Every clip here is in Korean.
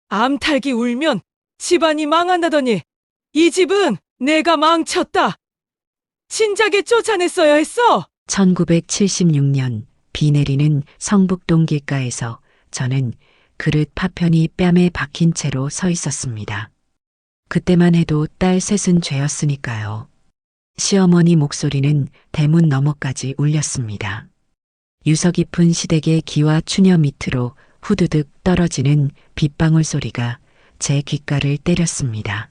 암탉이 울면 집안이 망한다더니 이 집은 내가 망쳤다. 진작에 쫓아냈어야 했어. 1976년 비 내리는 성북동 길가에서 저는 그릇 파편이 뺨에 박힌 채로 서 있었습니다. 그때만 해도 딸 셋은 죄였으니까요. 시어머니 목소리는 대문 너머까지 울렸습니다. 유서 깊은 시댁의 기와 추녀 밑으로 후두득 떨어지는 빗방울 소리가 제 귓가를 때렸습니다.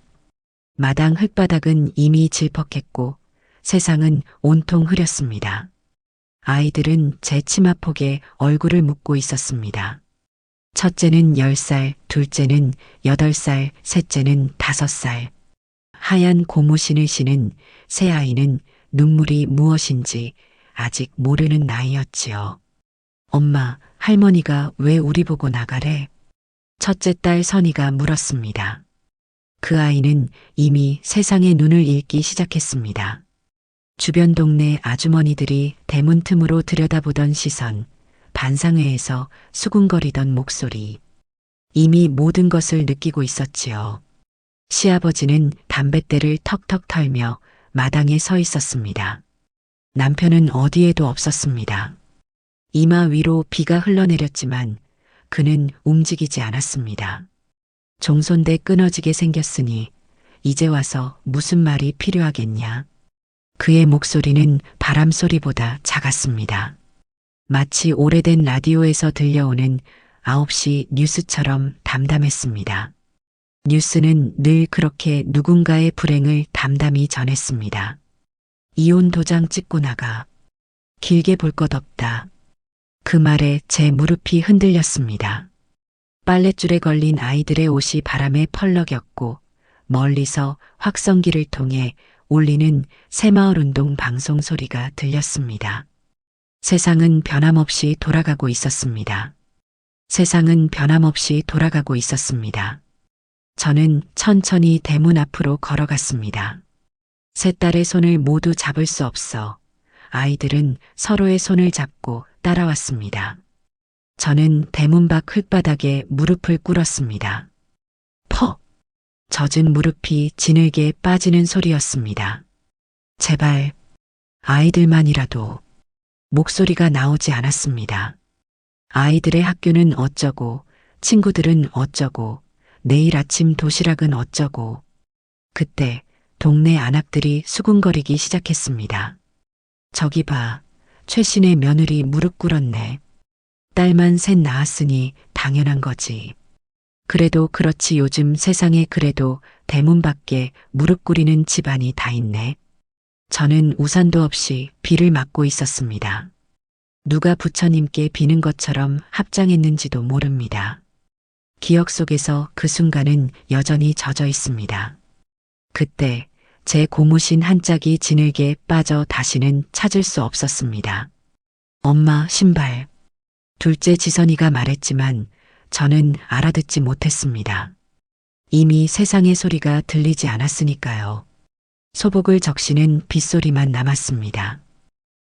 마당 흙바닥은 이미 질퍽했고 세상은 온통 흐렸습니다. 아이들은 제 치마폭에 얼굴을 묻고 있었습니다. 첫째는 10살, 둘째는 8살, 셋째는 5살. 하얀 고무신을 신은 새 아이는 눈물이 무엇인지 아직 모르는 나이였지요. 엄마, 할머니가 왜 우리 보고 나가래? 첫째 딸 선이가 물었습니다. 그 아이는 이미 세상의 눈을 읽기 시작했습니다. 주변 동네 아주머니들이 대문 틈으로 들여다보던 시선, 반상회에서 수군거리던 목소리. 이미 모든 것을 느끼고 있었지요. 시아버지는 담뱃대를 턱턱 털며 마당에 서 있었습니다. 남편은 어디에도 없었습니다. 이마 위로 비가 흘러내렸지만 그는 움직이지 않았습니다. 종손대 끊어지게 생겼으니 이제 와서 무슨 말이 필요하겠냐. 그의 목소리는 바람 소리보다 작았습니다. 마치 오래된 라디오에서 들려오는 9시 뉴스처럼 담담했습니다. 뉴스는 늘 그렇게 누군가의 불행을 담담히 전했습니다. 이혼 도장 찍고 나가. 길게 볼 것 없다. 그 말에 제 무릎이 흔들렸습니다. 빨랫줄에 걸린 아이들의 옷이 바람에 펄럭였고 멀리서 확성기를 통해 울리는 새마을운동 방송 소리가 들렸습니다. 세상은 변함없이 돌아가고 있었습니다. 세상은 변함없이 돌아가고 있었습니다. 저는 천천히 대문 앞으로 걸어갔습니다. 세 딸의 손을 모두 잡을 수 없어 아이들은 서로의 손을 잡고 따라왔습니다. 저는 대문 밖 흙바닥에 무릎을 꿇었습니다. 퍽! 젖은 무릎이 지늘게 빠지는 소리였습니다. 제발, 아이들만이라도. 목소리가 나오지 않았습니다. 아이들의 학교는 어쩌고, 친구들은 어쩌고, 내일 아침 도시락은 어쩌고. 그때 동네 안악들이 수군거리기 시작했습니다. 저기 봐, 최신의 며느리 무릎 꿇었네. 딸만 셋 낳았으니 당연한 거지. 그래도 그렇지 요즘 세상에 그래도 대문 밖에 무릎 꿇이는 집안이 다 있네. 저는 우산도 없이 비를 맞고 있었습니다. 누가 부처님께 비는 것처럼 합장했는지도 모릅니다. 기억 속에서 그 순간은 여전히 젖어 있습니다. 그때 제 고무신 한 짝이 지늘게 빠져 다시는 찾을 수 없었습니다. 엄마 신발. 둘째 지선이가 말했지만 저는 알아듣지 못했습니다. 이미 세상의 소리가 들리지 않았으니까요. 소복을 적시는 빗소리만 남았습니다.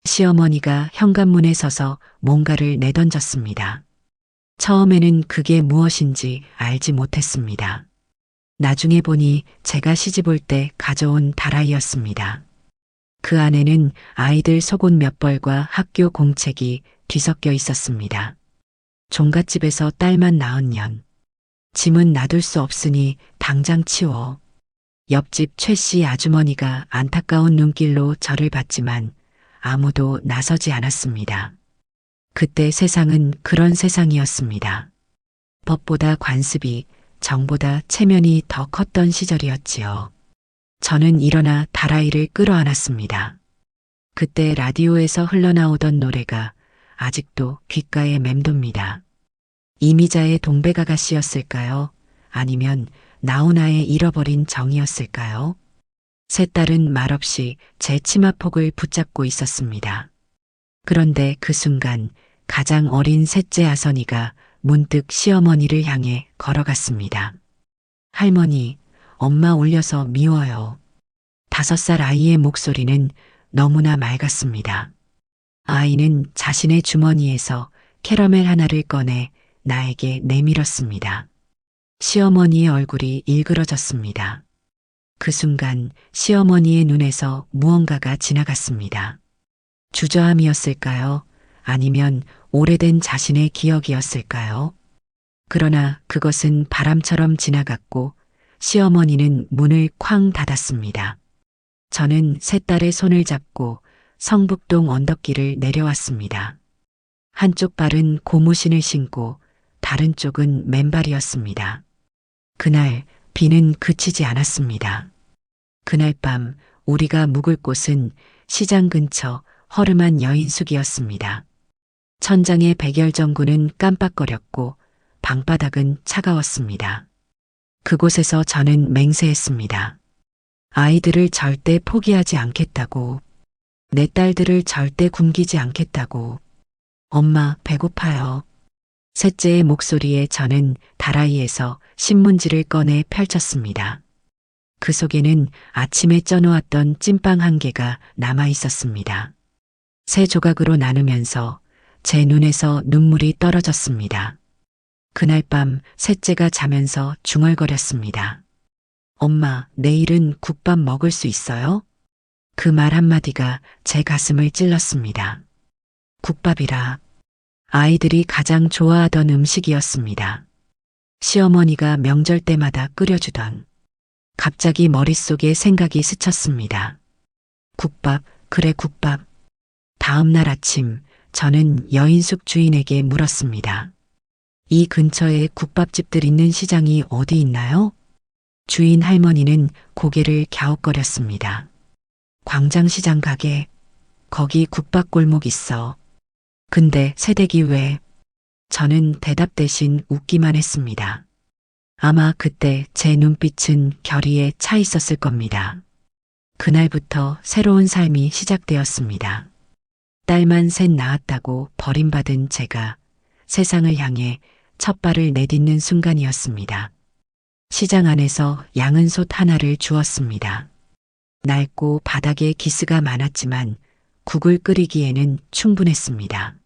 시어머니가 현관문에 서서 뭔가를 내던졌습니다. 처음에는 그게 무엇인지 알지 못했습니다. 나중에 보니 제가 시집올 때 가져온 다라이였습니다. 그 안에는 아이들 속옷 몇 벌과 학교 공책이 뒤섞여 있었습니다. 종갓집에서 딸만 낳은 년. 짐은 놔둘 수 없으니 당장 치워. 옆집 최씨 아주머니가 안타까운 눈길로 저를 봤지만 아무도 나서지 않았습니다. 그때 세상은 그런 세상이었습니다. 법보다 관습이, 정보다 체면이 더 컸던 시절이었지요. 저는 일어나 다라이를 끌어안았습니다. 그때 라디오에서 흘러나오던 노래가 아직도 귓가에 맴돕니다. 이미자의 동백아가씨였을까요? 아니면 나훈아의 잃어버린 정이었을까요? 세 딸은 말없이 제 치마폭을 붙잡고 있었습니다. 그런데 그 순간 가장 어린 셋째 아선이가 문득 시어머니를 향해 걸어갔습니다. 할머니, 엄마 울려서 미워요. 5살 아이의 목소리는 너무나 맑았습니다. 아이는 자신의 주머니에서 캐러멜 하나를 꺼내 나에게 내밀었습니다. 시어머니의 얼굴이 일그러졌습니다. 그 순간 시어머니의 눈에서 무언가가 지나갔습니다. 주저함이었을까요? 아니면 오래된 자신의 기억이었을까요? 그러나 그것은 바람처럼 지나갔고 시어머니는 문을 쾅 닫았습니다. 저는 세 딸의 손을 잡고 성북동 언덕길을 내려왔습니다. 한쪽 발은 고무신을 신고 다른 쪽은 맨발이었습니다. 그날 비는 그치지 않았습니다. 그날 밤 우리가 묵을 곳은 시장 근처 허름한 여인숙이었습니다. 천장의 백열전구는 깜빡거렸고 방바닥은 차가웠습니다. 그곳에서 저는 맹세했습니다. 아이들을 절대 포기하지 않겠다고. 내 딸들을 절대 굶기지 않겠다고. 엄마, 배고파요. 셋째의 목소리에 저는 다라이에서 신문지를 꺼내 펼쳤습니다. 그 속에는 아침에 쪄놓았던 찐빵 한 개가 남아 있었습니다. 세 조각으로 나누면서 제 눈에서 눈물이 떨어졌습니다. 그날 밤 셋째가 자면서 중얼거렸습니다. 엄마, 내일은 국밥 먹을 수 있어요? 그 말 한마디가 제 가슴을 찔렀습니다. 국밥이라. 아이들이 가장 좋아하던 음식이었습니다. 시어머니가 명절 때마다 끓여주던. 갑자기 머릿속에 생각이 스쳤습니다. 국밥, 그래 국밥. 다음 날 아침 저는 여인숙 주인에게 물었습니다. 이 근처에 국밥집들 있는 시장이 어디 있나요? 주인 할머니는 고개를 갸웃거렸습니다. 광장시장 가게. 거기 국밥골목 있어. 근데 새댁이 왜? 저는 대답 대신 웃기만 했습니다. 아마 그때 제 눈빛은 결의에 차 있었을 겁니다. 그날부터 새로운 삶이 시작되었습니다. 딸만 셋 낳았다고 버림받은 제가 세상을 향해 첫 발을 내딛는 순간이었습니다. 시장 안에서 양은 솥 하나를 주었습니다. 낡고 바닥에 기스가 많았지만 국을 끓이기에는 충분했습니다.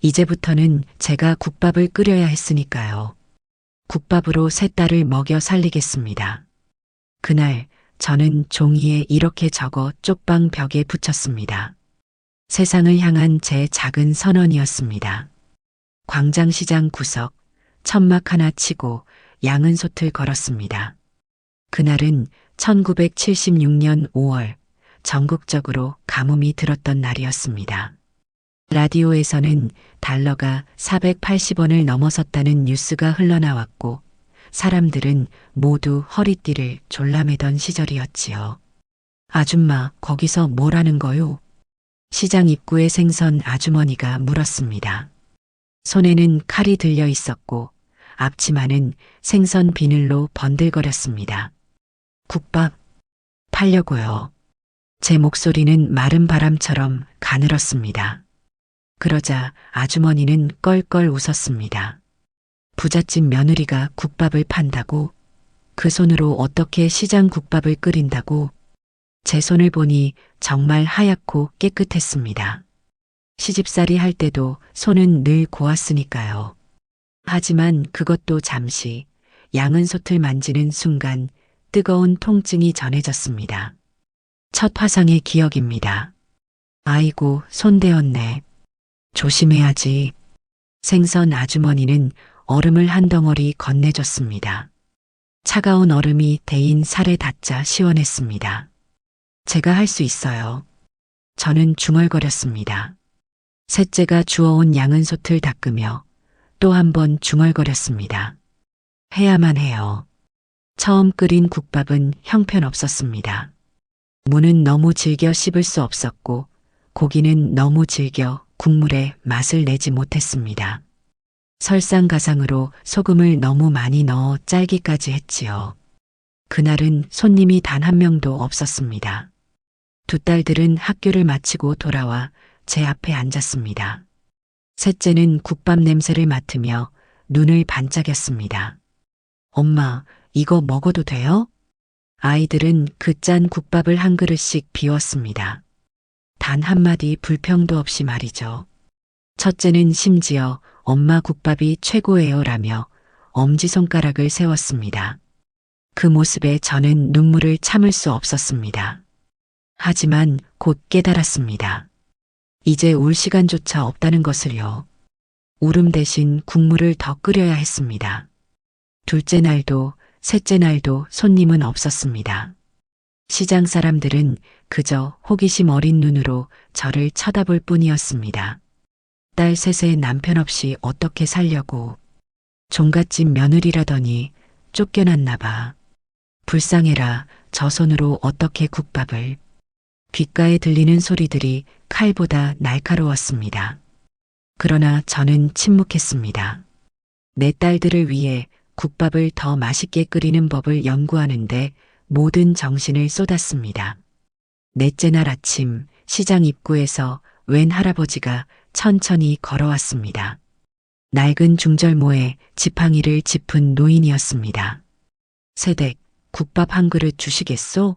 이제부터는 제가 국밥을 끓여야 했으니까요. 국밥으로 세 딸을 먹여 살리겠습니다. 그날 저는 종이에 이렇게 적어 쪽방 벽에 붙였습니다. 세상을 향한 제 작은 선언이었습니다. 광장시장 구석, 천막 하나 치고 양은 솥을 걸었습니다. 그날은 1976년 5월 전국적으로 가뭄이 들었던 날이었습니다. 라디오에서는 달러가 480원을 넘어섰다는 뉴스가 흘러나왔고 사람들은 모두 허리띠를 졸라매던 시절이었지요. 아줌마, 거기서 뭘 하는 거요? 시장 입구에 생선 아주머니가 물었습니다. 손에는 칼이 들려 있었고 앞치마는 생선 비늘로 번들거렸습니다. 국밥 팔려고요. 제 목소리는 마른 바람처럼 가늘었습니다. 그러자 아주머니는 껄껄 웃었습니다. 부잣집 며느리가 국밥을 판다고? 그 손으로 어떻게 시장 국밥을 끓인다고? 제 손을 보니 정말 하얗고 깨끗했습니다. 시집살이 할 때도 손은 늘 고왔으니까요. 하지만 그것도 잠시 양은 솥을 만지는 순간 뜨거운 통증이 전해졌습니다. 첫 화상의 기억입니다. 아이고, 손대었네. 조심해야지. 생선 아주머니는 얼음을 한 덩어리 건네줬습니다. 차가운 얼음이 데인 살에 닿자 시원했습니다. 제가 할 수 있어요. 저는 중얼거렸습니다. 셋째가 주워온 양은 솥을 닦으며 또 한 번 중얼거렸습니다. 해야만 해요. 처음 끓인 국밥은 형편없었습니다. 무는 너무 질겨 씹을 수 없었고 고기는 너무 질겨 국물에 맛을 내지 못했습니다. 설상가상으로 소금을 너무 많이 넣어 짤기까지 했지요. 그날은 손님이 단 한 명도 없었습니다. 두 딸들은 학교를 마치고 돌아와 제 앞에 앉았습니다. 셋째는 국밥 냄새를 맡으며 눈을 반짝였습니다. 엄마, 이거 먹어도 돼요? 아이들은 그 짠 국밥을 한 그릇씩 비웠습니다. 단 한마디 불평도 없이 말이죠. 첫째는 심지어 엄마 국밥이 최고예요라며 엄지손가락을 세웠습니다. 그 모습에 저는 눈물을 참을 수 없었습니다. 하지만 곧 깨달았습니다. 이제 울 시간조차 없다는 것을요. 울음 대신 국물을 더 끓여야 했습니다. 둘째 날도 셋째 날도 손님은 없었습니다. 시장 사람들은 그저 호기심 어린 눈으로 저를 쳐다볼 뿐이었습니다. 딸 셋의 남편 없이 어떻게 살려고. 종갓집 며느리라더니 쫓겨났나 봐. 불쌍해라. 저 손으로 어떻게 국밥을. 귓가에 들리는 소리들이 칼보다 날카로웠습니다. 그러나 저는 침묵했습니다. 내 딸들을 위해 국밥을 더 맛있게 끓이는 법을 연구하는데 모든 정신을 쏟았습니다. 넷째 날 아침 시장 입구에서 웬 할아버지가 천천히 걸어왔습니다. 낡은 중절모에 지팡이를 짚은 노인이었습니다. 세댁, 국밥 한 그릇 주시겠소?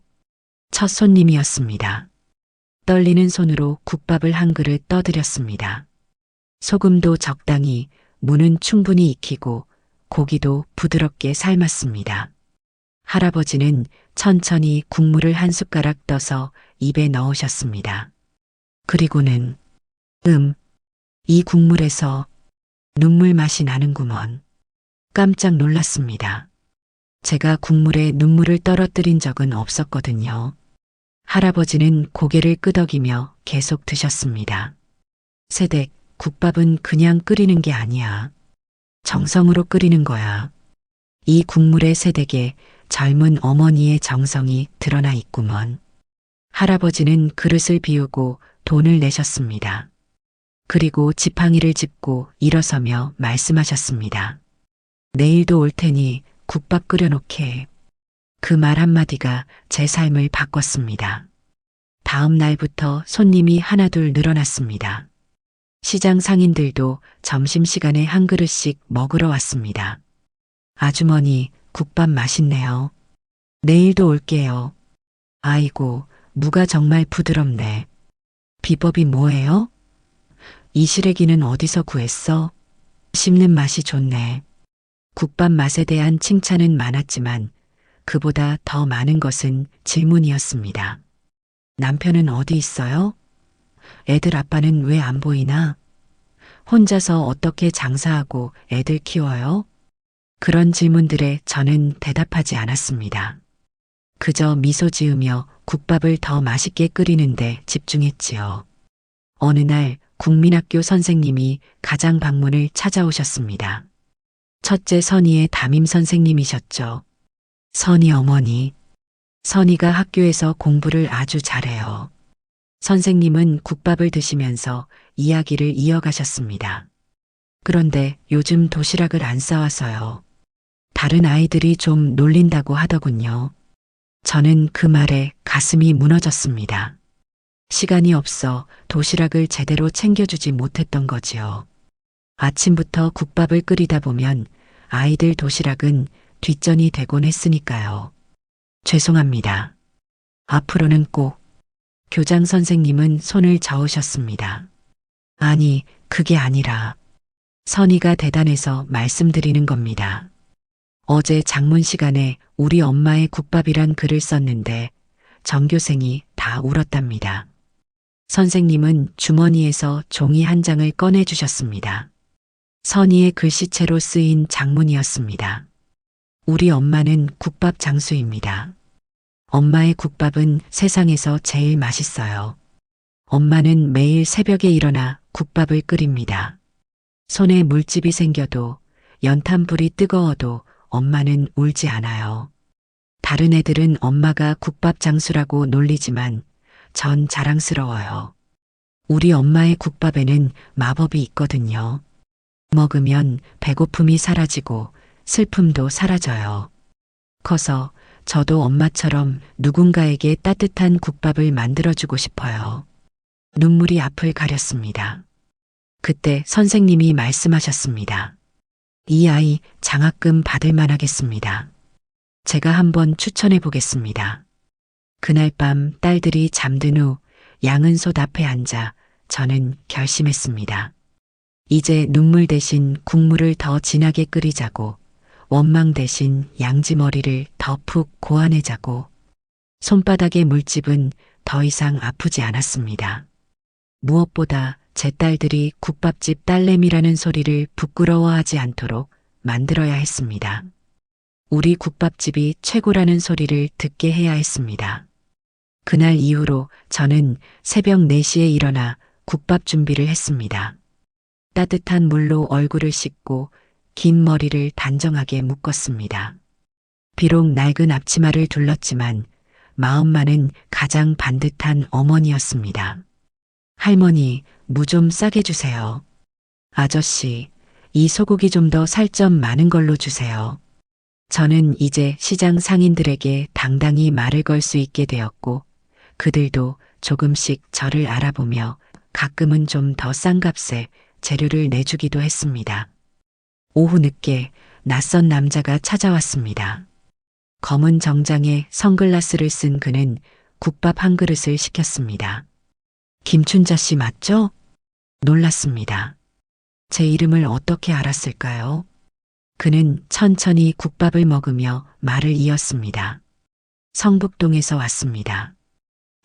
첫 손님이었습니다. 떨리는 손으로 국밥을 한 그릇 떠드렸습니다. 소금도 적당히, 무는 충분히 익히고 고기도 부드럽게 삶았습니다. 할아버지는 천천히 국물을 한 숟가락 떠서 입에 넣으셨습니다. 그리고는 이 국물에서 눈물 맛이 나는구먼. 깜짝 놀랐습니다. 제가 국물에 눈물을 떨어뜨린 적은 없었거든요. 할아버지는 고개를 끄덕이며 계속 드셨습니다. 세댁, 국밥은 그냥 끓이는 게 아니야. 정성으로 끓이는 거야. 이 국물의 세댁에 젊은 어머니의 정성이 드러나 있구먼. 할아버지는 그릇을 비우고 돈을 내셨습니다. 그리고 지팡이를 짚고 일어서며 말씀하셨습니다. 내일도 올 테니 국밥 끓여놓게. 그 말 한마디가 제 삶을 바꿨습니다. 다음 날부터 손님이 하나둘 늘어났습니다. 시장 상인들도 점심시간에 한 그릇씩 먹으러 왔습니다. 아주머니, 국밥 맛있네요. 내일도 올게요. 아이고, 무가 정말 부드럽네. 비법이 뭐예요? 이 시래기는 어디서 구했어? 씹는 맛이 좋네. 국밥 맛에 대한 칭찬은 많았지만 그보다 더 많은 것은 질문이었습니다. 남편은 어디 있어요? 애들 아빠는 왜 안 보이나? 혼자서 어떻게 장사하고 애들 키워요? 그런 질문들에 저는 대답하지 않았습니다. 그저 미소 지으며 국밥을 더 맛있게 끓이는데 집중했지요. 어느 날 국민학교 선생님이 가장 방문을 찾아오셨습니다. 첫째 선희의 담임 선생님이셨죠. 선희 어머니. 선희가 학교에서 공부를 아주 잘해요. 선생님은 국밥을 드시면서 이야기를 이어가셨습니다. 그런데 요즘 도시락을 안 싸와서요. 다른 아이들이 좀 놀린다고 하더군요. 저는 그 말에 가슴이 무너졌습니다. 시간이 없어 도시락을 제대로 챙겨주지 못했던 거지요. 아침부터 국밥을 끓이다 보면 아이들 도시락은 뒷전이 되곤 했으니까요. 죄송합니다. 앞으로는 꼭. 교장 선생님은 손을 저으셨습니다. 아니, 그게 아니라 선희가 대단해서 말씀드리는 겁니다. 어제 장문 시간에 우리 엄마의 국밥이란 글을 썼는데 전교생이 다 울었답니다. 선생님은 주머니에서 종이 한 장을 꺼내주셨습니다. 선희의 글씨체로 쓰인 장문이었습니다. 우리 엄마는 국밥 장수입니다. 엄마의 국밥은 세상에서 제일 맛있어요. 엄마는 매일 새벽에 일어나 국밥을 끓입니다. 손에 물집이 생겨도 연탄불이 뜨거워도 엄마는 울지 않아요. 다른 애들은 엄마가 국밥 장수라고 놀리지만 전 자랑스러워요. 우리 엄마의 국밥에는 마법이 있거든요. 먹으면 배고픔이 사라지고 슬픔도 사라져요. 커서 저도 엄마처럼 누군가에게 따뜻한 국밥을 만들어주고 싶어요. 눈물이 앞을 가렸습니다. 그때 선생님이 말씀하셨습니다. 이 아이 장학금 받을 만하겠습니다. 제가 한번 추천해 보겠습니다. 그날 밤 딸들이 잠든 후 양은솥 앞에 앉아 저는 결심했습니다. 이제 눈물 대신 국물을 더 진하게 끓이자고 원망 대신 양지머리를 더 푹 고안해자고 손바닥의 물집은 더 이상 아프지 않았습니다. 무엇보다 제 딸들이 국밥집 딸내미라는 소리를 부끄러워하지 않도록 만들어야 했습니다. 우리 국밥집이 최고라는 소리를 듣게 해야 했습니다. 그날 이후로 저는 새벽 4시에 일어나 국밥 준비를 했습니다. 따뜻한 물로 얼굴을 씻고 긴 머리를 단정하게 묶었습니다. 비록 낡은 앞치마를 둘렀지만 마음만은 가장 반듯한 어머니였습니다. 할머니, 무 좀 싸게 주세요. 아저씨, 이 소고기 좀 더 살 점 많은 걸로 주세요. 저는 이제 시장 상인들에게 당당히 말을 걸 수 있게 되었고 그들도 조금씩 저를 알아보며 가끔은 좀 더 싼 값에 재료를 내주기도 했습니다. 오후 늦게 낯선 남자가 찾아왔습니다. 검은 정장에 선글라스를 쓴 그는 국밥 한 그릇을 시켰습니다. 김춘자 씨 맞죠? 놀랐습니다. 제 이름을 어떻게 알았을까요? 그는 천천히 국밥을 먹으며 말을 이었습니다. 성북동에서 왔습니다.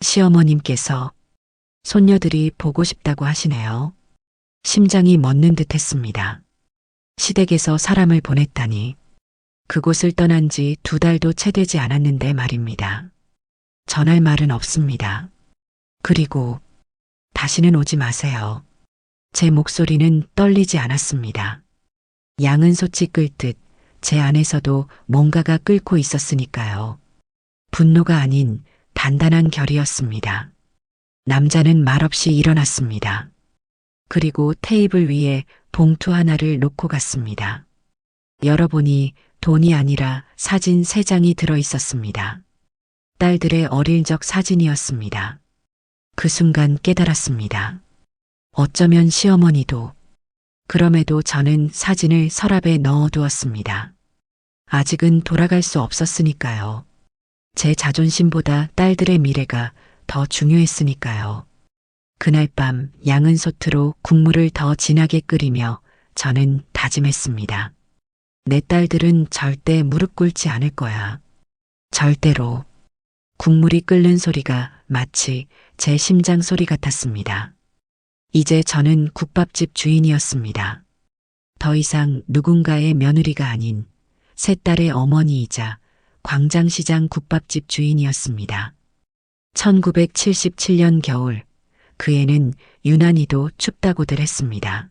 시어머님께서 손녀들이 보고 싶다고 하시네요. 심장이 멎는 듯 했습니다. 시댁에서 사람을 보냈다니 그곳을 떠난 지 2달도 채 되지 않았는데 말입니다. 전할 말은 없습니다. 그리고 다시는 오지 마세요. 제 목소리는 떨리지 않았습니다. 양은 솥이 끓 듯 제 안에서도 뭔가가 끓고 있었으니까요. 분노가 아닌 단단한 결이었습니다. 남자는 말없이 일어났습니다. 그리고 테이블 위에 봉투 하나를 놓고 갔습니다. 열어보니 돈이 아니라 사진 3장이 들어 있었습니다. 딸들의 어릴 적 사진이었습니다. 그 순간 깨달았습니다. 어쩌면 시어머니도. 그럼에도 저는 사진을 서랍에 넣어두었습니다. 아직은 돌아갈 수 없었으니까요. 제 자존심보다 딸들의 미래가 더 중요했으니까요. 그날 밤 양은 솥으로 국물을 더 진하게 끓이며 저는 다짐했습니다. 내 딸들은 절대 무릎 꿇지 않을 거야. 절대로. 국물이 끓는 소리가 마치 제 심장 소리 같았습니다. 이제 저는 국밥집 주인이었습니다. 더 이상 누군가의 며느리가 아닌 세 딸의 어머니이자 광장시장 국밥집 주인이었습니다. 1977년 겨울 그 애는 유난히도 춥다고들 했습니다.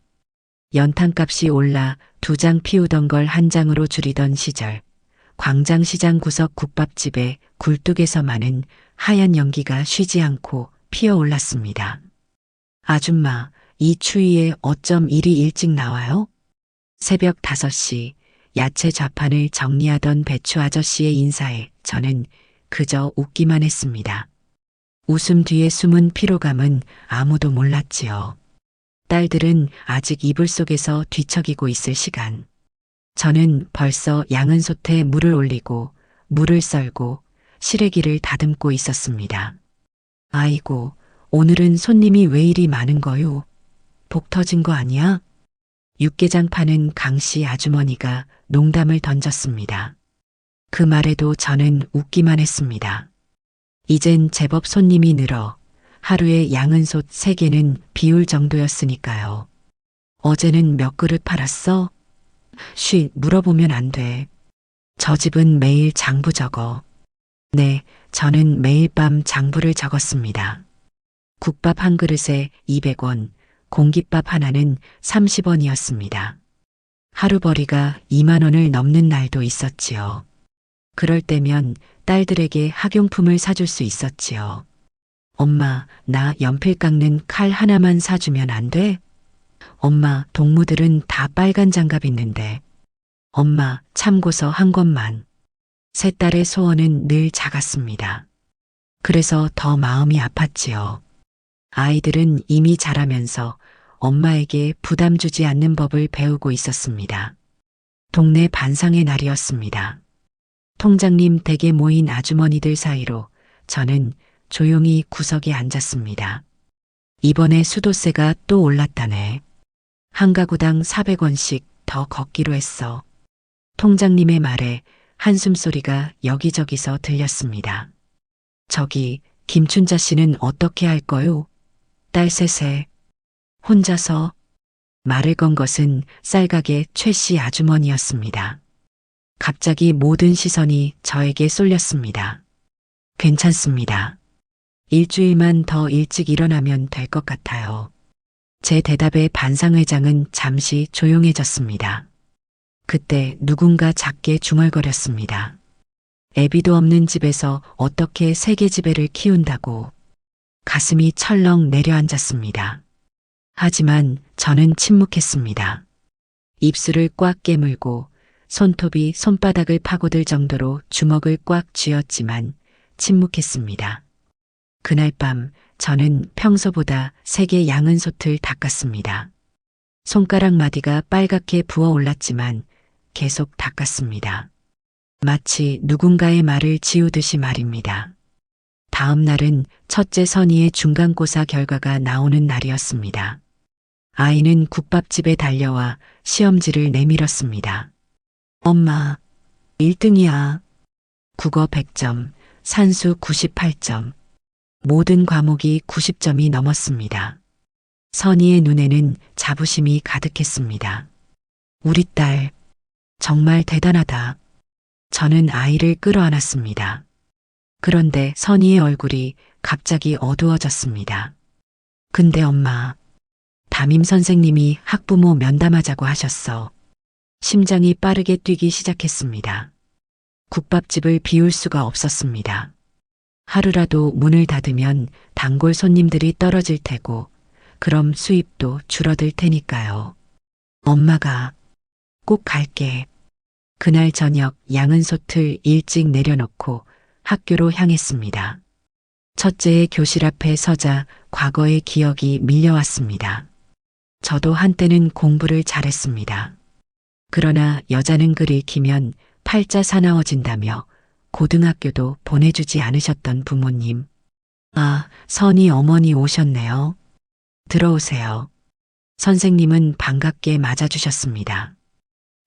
연탄값이 올라 2장 피우던 걸 1장으로 줄이던 시절 광장시장 구석 국밥집에 굴뚝에서만은 하얀 연기가 쉬지 않고 피어올랐습니다. 아줌마, 이 추위에 어쩜 이리 일찍 나와요? 새벽 5시 야채 좌판을 정리하던 배추 아저씨의 인사에 저는 그저 웃기만 했습니다. 웃음 뒤에 숨은 피로감은 아무도 몰랐지요. 딸들은 아직 이불 속에서 뒤척이고 있을 시간. 저는 벌써 양은 솥에 물을 올리고 물을 썰고 시래기를 다듬고 있었습니다. 아이고, 오늘은 손님이 왜 이리 많은 거요? 복 터진 거 아니야? 육개장 파는 강씨 아주머니가 농담을 던졌습니다. 그 말에도 저는 웃기만 했습니다. 이젠 제법 손님이 늘어 하루에 양은 솥 3개는 비울 정도였으니까요. 어제는 몇 그릇 팔았어? 쉬, 물어보면 안 돼. 저 집은 매일 장부 적어. 네, 저는 매일 밤 장부를 적었습니다. 국밥 한 그릇에 200원, 공깃밥 하나는 30원이었습니다. 하루벌이가 2만 원을 넘는 날도 있었지요. 그럴 때면 딸들에게 학용품을 사줄 수 있었지요. 엄마, 나 연필 깎는 칼 하나만 사주면 안 돼? 엄마, 동무들은 다 빨간 장갑 있는데. 엄마, 참고서 한 권만. 세 딸의 소원은 늘 작았습니다. 그래서 더 마음이 아팠지요. 아이들은 이미 자라면서 엄마에게 부담 주지 않는 법을 배우고 있었습니다. 동네 반상의 날이었습니다. 통장님 댁에 모인 아주머니들 사이로 저는 조용히 구석에 앉았습니다. 이번에 수도세가 또 올랐다네. 한 가구당 400원씩 더 걷기로 했어. 통장님의 말에 한숨소리가 여기저기서 들렸습니다. 저기 김춘자 씨는 어떻게 할 거요? 딸 셋에 혼자서. 말을 건 것은 쌀가게 최 씨 아주머니였습니다. 갑자기 모든 시선이 저에게 쏠렸습니다. 괜찮습니다. 일주일만 더 일찍 일어나면 될 것 같아요. 제 대답에 반상회장은 잠시 조용해졌습니다. 그때 누군가 작게 중얼거렸습니다. 애비도 없는 집에서 어떻게 세계지배를 키운다고. 가슴이 철렁 내려앉았습니다. 하지만 저는 침묵했습니다. 입술을 꽉 깨물고 손톱이 손바닥을 파고들 정도로 주먹을 꽉 쥐었지만 침묵했습니다. 그날 밤 저는 평소보다 세게 양은 솥을 닦았습니다. 손가락 마디가 빨갛게 부어올랐지만 계속 닦았습니다. 마치 누군가의 말을 지우듯이 말입니다. 다음 날은 첫째 선희의 중간고사 결과가 나오는 날이었습니다. 아이는 국밥집에 달려와 시험지를 내밀었습니다. 엄마, 1등이야. 국어 100점, 산수 98점. 모든 과목이 90점이 넘었습니다. 선희의 눈에는 자부심이 가득했습니다. 우리 딸, 정말 대단하다. 저는 아이를 끌어안았습니다. 그런데 선희의 얼굴이 갑자기 어두워졌습니다. 근데 엄마, 담임 선생님이 학부모 면담하자고 하셨어. 심장이 빠르게 뛰기 시작했습니다. 국밥집을 비울 수가 없었습니다. 하루라도 문을 닫으면 단골 손님들이 떨어질 테고 그럼 수입도 줄어들 테니까요. 엄마가 꼭 갈게. 그날 저녁 양은 솥을 일찍 내려놓고 학교로 향했습니다. 첫째의 교실 앞에 서자 과거의 기억이 밀려왔습니다. 저도 한때는 공부를 잘했습니다. 그러나 여자는 글 읽히면 팔자 사나워진다며 고등학교도 보내주지 않으셨던 부모님. 아, 선희 어머니 오셨네요. 들어오세요. 선생님은 반갑게 맞아주셨습니다.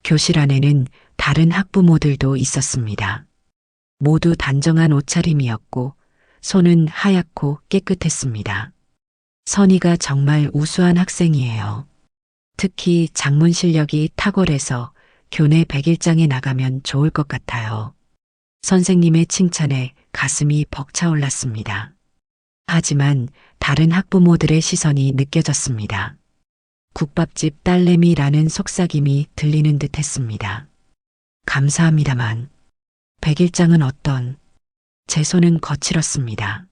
교실 안에는 다른 학부모들도 있었습니다. 모두 단정한 옷차림이었고 손은 하얗고 깨끗했습니다. 선희가 정말 우수한 학생이에요. 특히 작문 실력이 탁월해서 교내 100일장에 나가면 좋을 것 같아요. 선생님의 칭찬에 가슴이 벅차올랐습니다. 하지만 다른 학부모들의 시선이 느껴졌습니다. 국밥집 딸내미라는 속삭임이 들리는 듯 했습니다. 감사합니다만 100일장은 어떤. 제 손은 거칠었습니다.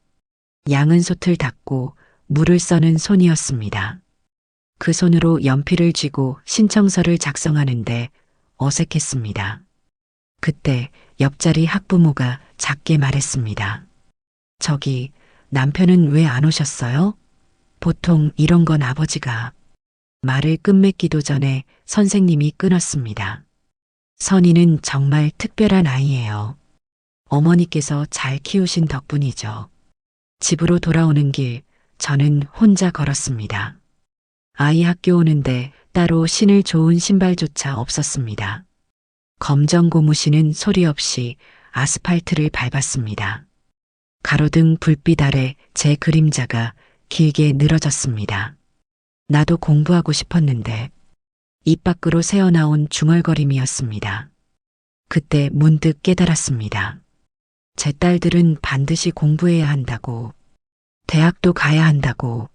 양은 솥을 닦고 물을 써는 손이었습니다. 그 손으로 연필을 쥐고 신청서를 작성하는데 어색했습니다. 그때 옆자리 학부모가 작게 말했습니다. 저기, 남편은 왜 안 오셨어요? 보통 이런 건 아버지가. 말을 끝맺기도 전에 선생님이 끊었습니다. 선희는 정말 특별한 아이예요. 어머니께서 잘 키우신 덕분이죠. 집으로 돌아오는 길, 저는 혼자 걸었습니다. 아이 학교 오는데 따로 신을 좋은 신발조차 없었습니다. 검정 고무신은 소리 없이 아스팔트를 밟았습니다. 가로등 불빛 아래 제 그림자가 길게 늘어졌습니다. 나도 공부하고 싶었는데 입 밖으로 새어나온 중얼거림이었습니다. 그때 문득 깨달았습니다. 제 딸들은 반드시 공부해야 한다고, 대학도 가야 한다고,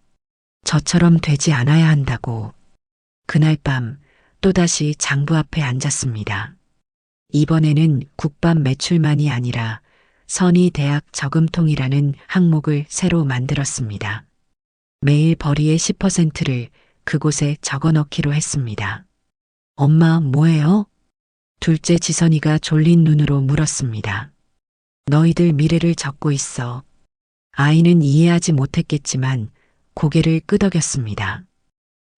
저처럼 되지 않아야 한다고. 그날 밤 또다시 장부 앞에 앉았습니다. 이번에는 국밥 매출만이 아니라 선희 대학 저금통이라는 항목을 새로 만들었습니다. 매일 벌이의 10%를 그곳에 적어 넣기로 했습니다. 엄마, 뭐예요? 둘째 지선이가 졸린 눈으로 물었습니다. 너희들 미래를 적고 있어. 아이는 이해하지 못했겠지만 고개를 끄덕였습니다.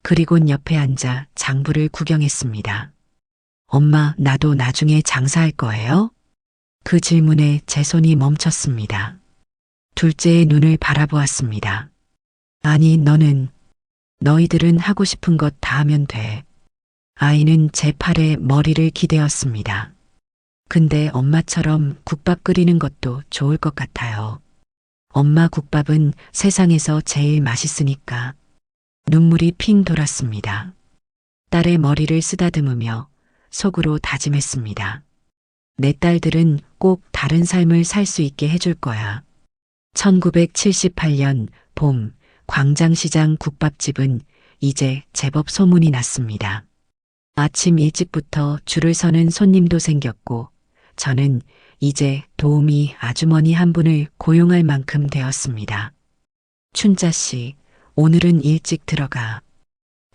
그리곤 옆에 앉아 장부를 구경했습니다. 엄마, 나도 나중에 장사할 거예요? 그 질문에 제 손이 멈췄습니다. 둘째의 눈을 바라보았습니다. 아니, 너희들은 하고 싶은 것 다 하면 돼. 아이는 제 팔에 머리를 기대었습니다. 근데 엄마처럼 국밥 끓이는 것도 좋을 것 같아요. 엄마 국밥은 세상에서 제일 맛있으니까. 눈물이 핑 돌았습니다. 딸의 머리를 쓰다듬으며 속으로 다짐했습니다. 내 딸들은 꼭 다른 삶을 살 수 있게 해줄 거야. 1978년 봄 광장시장 국밥집은 이제 제법 소문이 났습니다. 아침 일찍부터 줄을 서는 손님도 생겼고 저는 이제 도우미 아주머니 한 분을 고용할 만큼 되었습니다. 춘자 씨, 오늘은 일찍 들어가.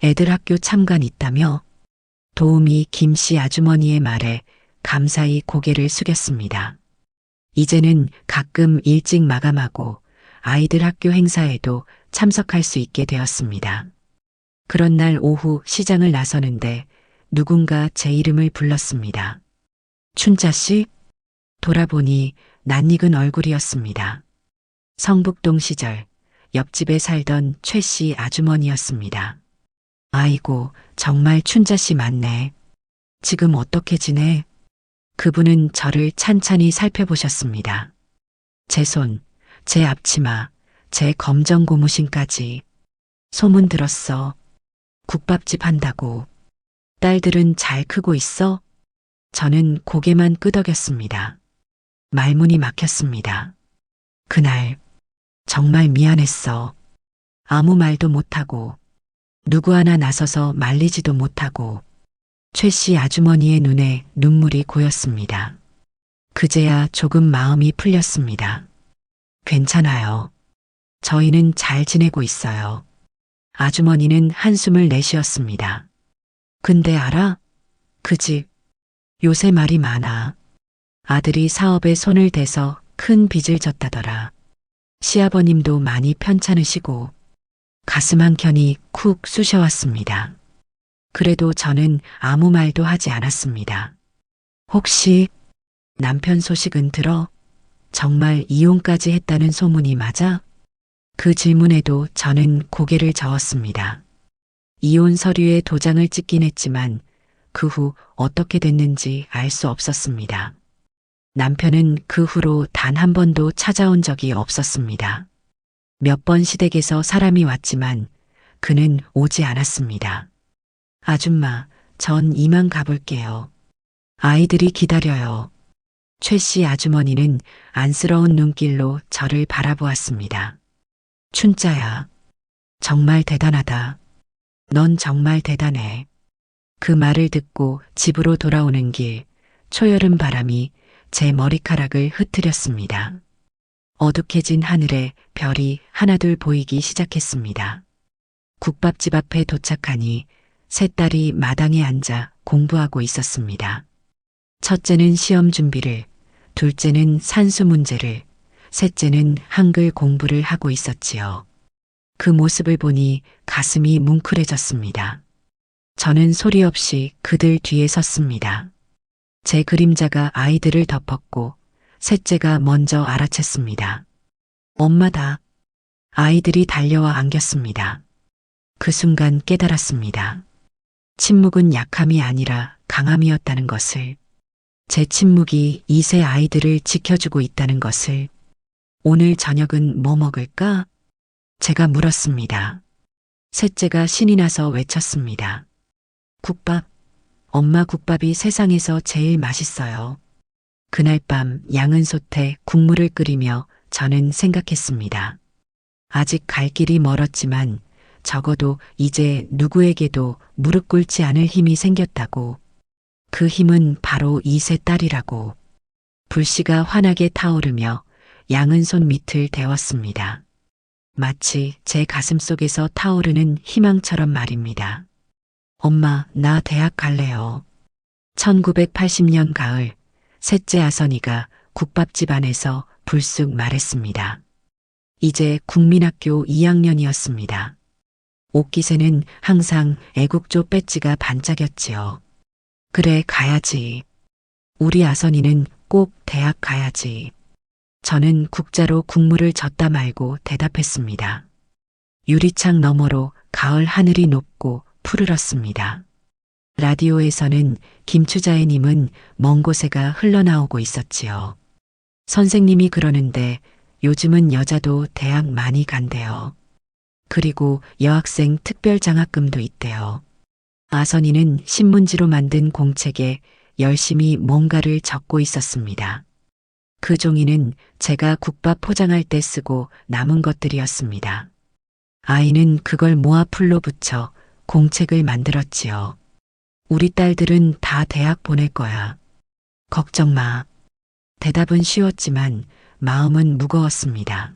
애들 학교 참관 있다며? 도우미 김 씨 아주머니의 말에 감사히 고개를 숙였습니다. 이제는 가끔 일찍 마감하고 아이들 학교 행사에도 참석할 수 있게 되었습니다. 그런 날 오후 시장을 나서는데 누군가 제 이름을 불렀습니다. 춘자 씨? 돌아보니 낯익은 얼굴이었습니다. 성북동 시절 옆집에 살던 최 씨 아주머니였습니다. 아이고, 정말 춘자 씨 맞네. 지금 어떻게 지내? 그분은 저를 찬찬히 살펴보셨습니다. 제 손, 제 앞치마, 제 검정 고무신까지. 소문 들었어. 국밥집 한다고. 딸들은 잘 크고 있어? 저는 고개만 끄덕였습니다. 말문이 막혔습니다. 그날 정말 미안했어. 아무 말도 못하고 누구 하나 나서서 말리지도 못하고. 최 씨 아주머니의 눈에 눈물이 고였습니다. 그제야 조금 마음이 풀렸습니다. 괜찮아요. 저희는 잘 지내고 있어요. 아주머니는 한숨을 내쉬었습니다. 근데 알아? 그 집 요새 말이 많아. 아들이 사업에 손을 대서 큰 빚을 졌다더라. 시아버님도 많이 편찮으시고. 가슴 한켠이 쿡 쑤셔왔습니다. 그래도 저는 아무 말도 하지 않았습니다. 혹시 남편 소식은 들어? 정말 이혼까지 했다는 소문이 맞아? 그 질문에도 저는 고개를 저었습니다. 이혼 서류에 도장을 찍긴 했지만 그 후 어떻게 됐는지 알 수 없었습니다. 남편은 그 후로 단 한 번도 찾아온 적이 없었습니다. 몇 번 시댁에서 사람이 왔지만 그는 오지 않았습니다. 아줌마, 전 이만 가볼게요. 아이들이 기다려요. 최 씨 아주머니는 안쓰러운 눈길로 저를 바라보았습니다. 춘자야, 정말 대단하다. 넌 정말 대단해. 그 말을 듣고 집으로 돌아오는 길, 초여름 바람이 제 머리카락을 흐트렸습니다. 어둑해진 하늘에 별이 하나둘 보이기 시작했습니다. 국밥집 앞에 도착하니 세 딸이 마당에 앉아 공부하고 있었습니다. 첫째는 시험 준비를, 둘째는 산수 문제를, 셋째는 한글 공부를 하고 있었지요. 그 모습을 보니 가슴이 뭉클해졌습니다. 저는 소리 없이 그들 뒤에 섰습니다. 제 그림자가 아이들을 덮었고 셋째가 먼저 알아챘습니다. 엄마다. 아이들이 달려와 안겼습니다. 그 순간 깨달았습니다. 침묵은 약함이 아니라 강함이었다는 것을. 제 침묵이 이 세 아이들을 지켜주고 있다는 것을. 오늘 저녁은 뭐 먹을까? 제가 물었습니다. 셋째가 신이 나서 외쳤습니다. 국밥. 엄마 국밥이 세상에서 제일 맛있어요. 그날 밤 양은 솥에 국물을 끓이며 저는 생각했습니다. 아직 갈 길이 멀었지만 적어도 이제 누구에게도 무릎 꿇지 않을 힘이 생겼다고. 그 힘은 바로 이 세 딸이라고. 불씨가 환하게 타오르며 양은 손 밑을 데웠습니다. 마치 제 가슴 속에서 타오르는 희망처럼 말입니다. 엄마, 나 대학 갈래요. 1980년 가을, 셋째 아선이가 국밥집 안에서 불쑥 말했습니다. 이제 국민학교 2학년이었습니다. 옷깃에는 항상 애국조 배지가 반짝였지요. 그래, 가야지. 우리 아선이는 꼭 대학 가야지. 저는 국자로 국물을 젓다 말고 대답했습니다. 유리창 너머로 가을 하늘이 높고 푸르렀습니다. 라디오에서는 김추자애님은 먼 곳에가 흘러나오고 있었지요. 선생님이 그러는데 요즘은 여자도 대학 많이 간대요. 그리고 여학생 특별장학금도 있대요. 아선이는 신문지로 만든 공책에 열심히 뭔가를 적고 있었습니다. 그 종이는 제가 국밥 포장할 때 쓰고 남은 것들이었습니다. 아이는 그걸 모아 풀로 붙여 공책을 만들었지요. 우리 딸들은 다 대학 보낼 거야. 걱정 마. 대답은 쉬웠지만 마음은 무거웠습니다.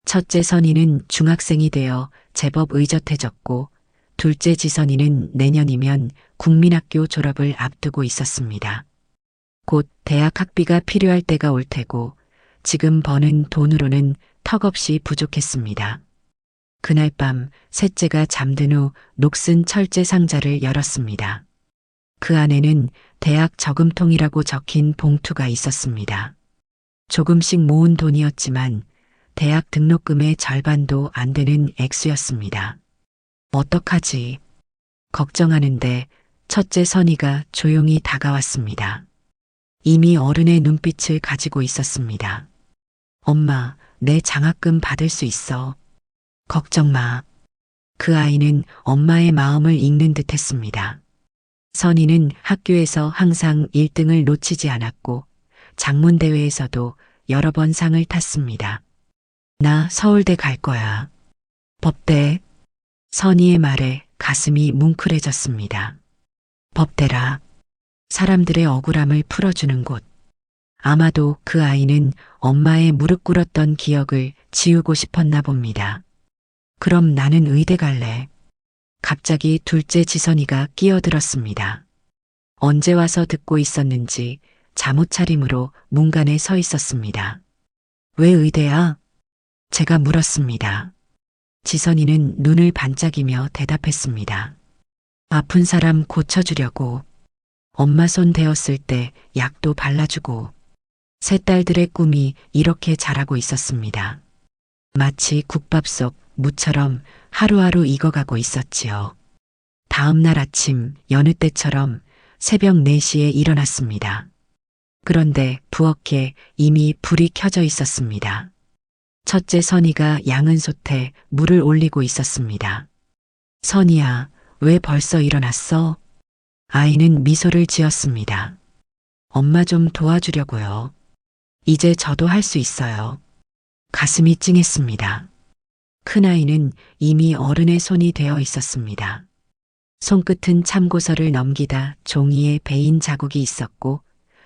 첫째 선이는 중학생이 되어 제법 의젓해졌고 둘째 지선이는 내년이면 국민학교 졸업을 앞두고 있었습니다. 곧 대학 학비가 필요할 때가 올 테고 지금 버는 돈으로는 턱없이 부족했습니다. 그날 밤 셋째가 잠든 후 녹슨 철제 상자를 열었습니다. 그 안에는 대학 저금통이라고 적힌 봉투가 있었습니다. 조금씩 모은 돈이었지만 대학 등록금의 절반도 안 되는 액수였습니다. 어떡하지? 걱정하는데 첫째 선이가 조용히 다가왔습니다. 이미 어른의 눈빛을 가지고 있었습니다. 엄마, 내 장학금 받을 수 있어. 걱정 마. 그 아이는 엄마의 마음을 읽는 듯 했습니다. 선이는 학교에서 항상 1등을 놓치지 않았고 장문대회에서도 여러 번 상을 탔습니다. 나 서울대 갈 거야. 법대. 선이의 말에 가슴이 뭉클해졌습니다. 법대라. 사람들의 억울함을 풀어주는 곳. 아마도 그 아이는 엄마의 무릎 꿇었던 기억을 지우고 싶었나 봅니다. 그럼 나는 의대 갈래. 갑자기 둘째 지선이가 끼어들었습니다. 언제 와서 듣고 있었는지 잠옷 차림으로 문간에 서 있었습니다. 왜 의대야? 제가 물었습니다. 지선이는 눈을 반짝이며 대답했습니다. 아픈 사람 고쳐주려고. 엄마 손 대었을 때 약도 발라주고. 세 딸들의 꿈이 이렇게 자라고 있었습니다. 마치 국밥 속 무처럼 하루하루 익어가고 있었지요. 다음 날 아침 여느 때처럼 새벽 4시에 일어났습니다. 그런데 부엌에 이미 불이 켜져 있었습니다. 첫째 선이가 양은솥에 물을 올리고 있었습니다. 선이야, 왜 벌써 일어났어? 아이는 미소를 지었습니다. 엄마 좀 도와주려고요. 이제 저도 할 수 있어요. 가슴이 찡했습니다. 큰아이는 이미 어른의 손이 되어 있었습니다. 손끝은 참고서를 넘기다 종이에 베인 자국이 있었고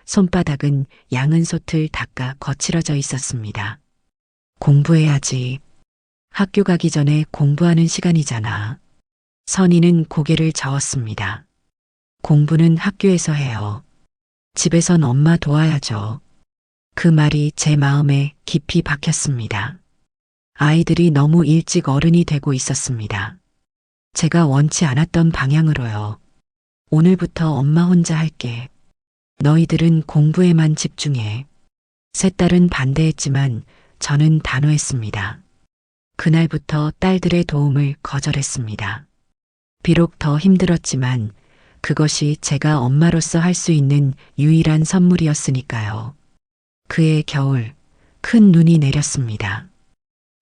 손바닥은 양은솥을 닦아 거칠어져 있었습니다. 공부해야지. 학교 가기 전에 공부하는 시간이잖아. 선이는 고개를 저었습니다. 공부는 학교에서 해요. 집에선 엄마 도와야죠. 그 말이 제 마음에 깊이 박혔습니다. 아이들이 너무 일찍 어른이 되고 있었습니다. 제가 원치 않았던 방향으로요. 오늘부터 엄마 혼자 할게. 너희들은 공부에만 집중해. 세 딸은 반대했지만 저는 단호했습니다. 그날부터 딸들의 도움을 거절했습니다. 비록 더 힘들었지만 그것이 제가 엄마로서 할 수 있는 유일한 선물이었으니까요. 그해 겨울, 큰 눈이 내렸습니다.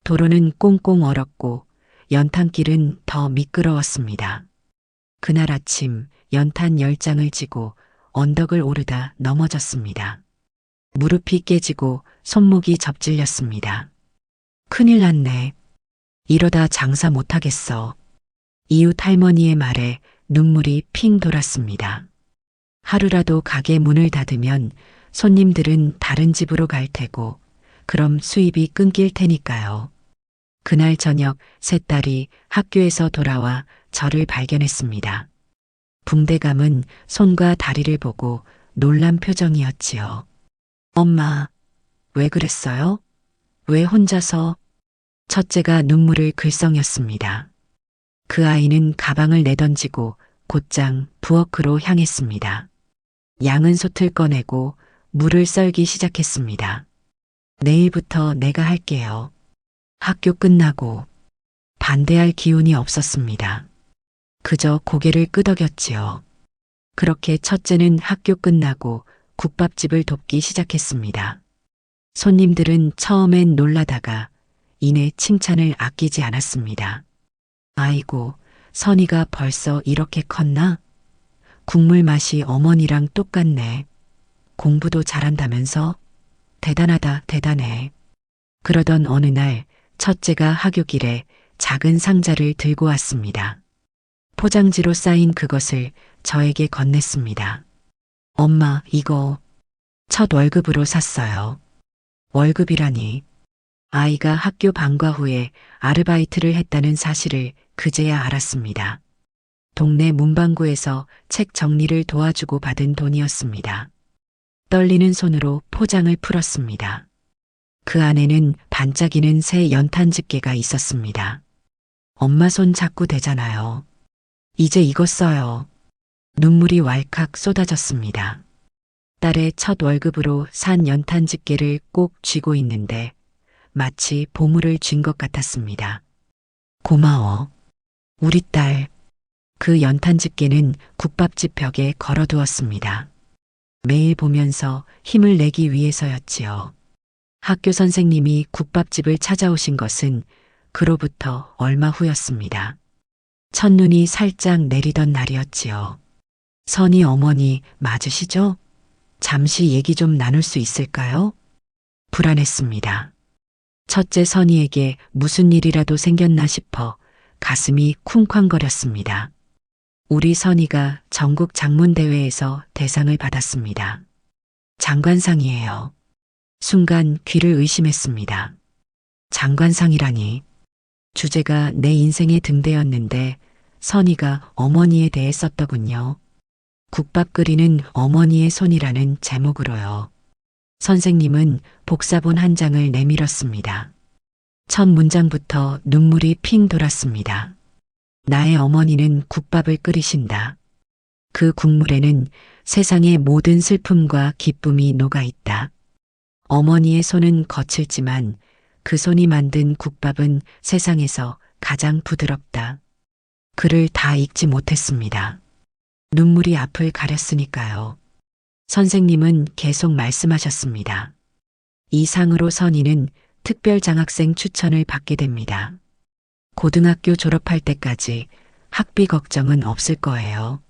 도로는 꽁꽁 얼었고 연탄길은 더 미끄러웠습니다. 그날 아침 연탄 10장을 지고 언덕을 오르다 넘어졌습니다. 무릎이 깨지고 손목이 접질렸습니다. 큰일 났네. 이러다 장사 못하겠어. 이웃 할머니의 말에 눈물이 핑 돌았습니다. 하루라도 가게 문을 닫으면 손님들은 다른 집으로 갈 테고 그럼 수입이 끊길 테니까요. 그날 저녁 세 딸이 학교에서 돌아와 저를 발견했습니다. 붕대감은 손과 다리를 보고 놀란 표정이었지요. 엄마, 왜 그랬어요? 왜 혼자서? 첫째가 눈물을 글썽였습니다. 그 아이는 가방을 내던지고 곧장 부엌으로 향했습니다. 양은솥을 꺼내고 물을 썰기 시작했습니다. 내일부터 내가 할게요. 학교 끝나고 반대할 기운이 없었습니다. 그저 고개를 끄덕였지요. 그렇게 첫째는 학교 끝나고 국밥집을 돕기 시작했습니다. 손님들은 처음엔 놀라다가 이내 칭찬을 아끼지 않았습니다. 아이고, 선이가 벌써 이렇게 컸나? 국물 맛이 어머니랑 똑같네. 공부도 잘한다면서? 대단하다, 대단해. 그러던 어느 날 첫째가 하교길에 작은 상자를 들고 왔습니다. 포장지로 쌓인 그것을 저에게 건넸습니다. 엄마, 이거 첫 월급으로 샀어요. 월급이라니. 아이가 학교 방과 후에 아르바이트를 했다는 사실을 그제야 알았습니다. 동네 문방구에서 책 정리를 도와주고 받은 돈이었습니다. 떨리는 손으로 포장을 풀었습니다. 그 안에는 반짝이는 새 연탄 집게가 있었습니다. 엄마 손 잡고 되잖아요. 이제 이거 써요. 눈물이 왈칵 쏟아졌습니다. 딸의 첫 월급으로 산 연탄 집게를 꼭 쥐고 있는데 마치 보물을 쥔 것 같았습니다. 고마워. 우리 딸. 그 연탄 집게는 국밥집 벽에 걸어두었습니다. 매일 보면서 힘을 내기 위해서였지요. 학교 선생님이 국밥집을 찾아오신 것은 그로부터 얼마 후였습니다. 첫눈이 살짝 내리던 날이었지요. 선이 어머니 맞으시죠? 잠시 얘기 좀 나눌 수 있을까요? 불안했습니다. 첫째 선이에게 무슨 일이라도 생겼나 싶어 가슴이 쿵쾅거렸습니다. 우리 선이가 전국 장문대회에서 대상을 받았습니다. 장관상이에요. 순간 귀를 의심했습니다. 장관상이라니. 주제가 내 인생의 등대였는데 선이가 어머니에 대해 썼더군요. 국밥 끓이는 어머니의 손이라는 제목으로요. 선생님은 복사본 한 장을 내밀었습니다. 첫 문장부터 눈물이 핑 돌았습니다. 나의 어머니는 국밥을 끓이신다. 그 국물에는 세상의 모든 슬픔과 기쁨이 녹아있다. 어머니의 손은 거칠지만 그 손이 만든 국밥은 세상에서 가장 부드럽다. 글을 다 읽지 못했습니다. 눈물이 앞을 가렸으니까요. 선생님은 계속 말씀하셨습니다. 이 상으로 선이는 특별장학생 추천을 받게 됩니다. 고등학교 졸업할 때까지 학비 걱정은 없을 거예요.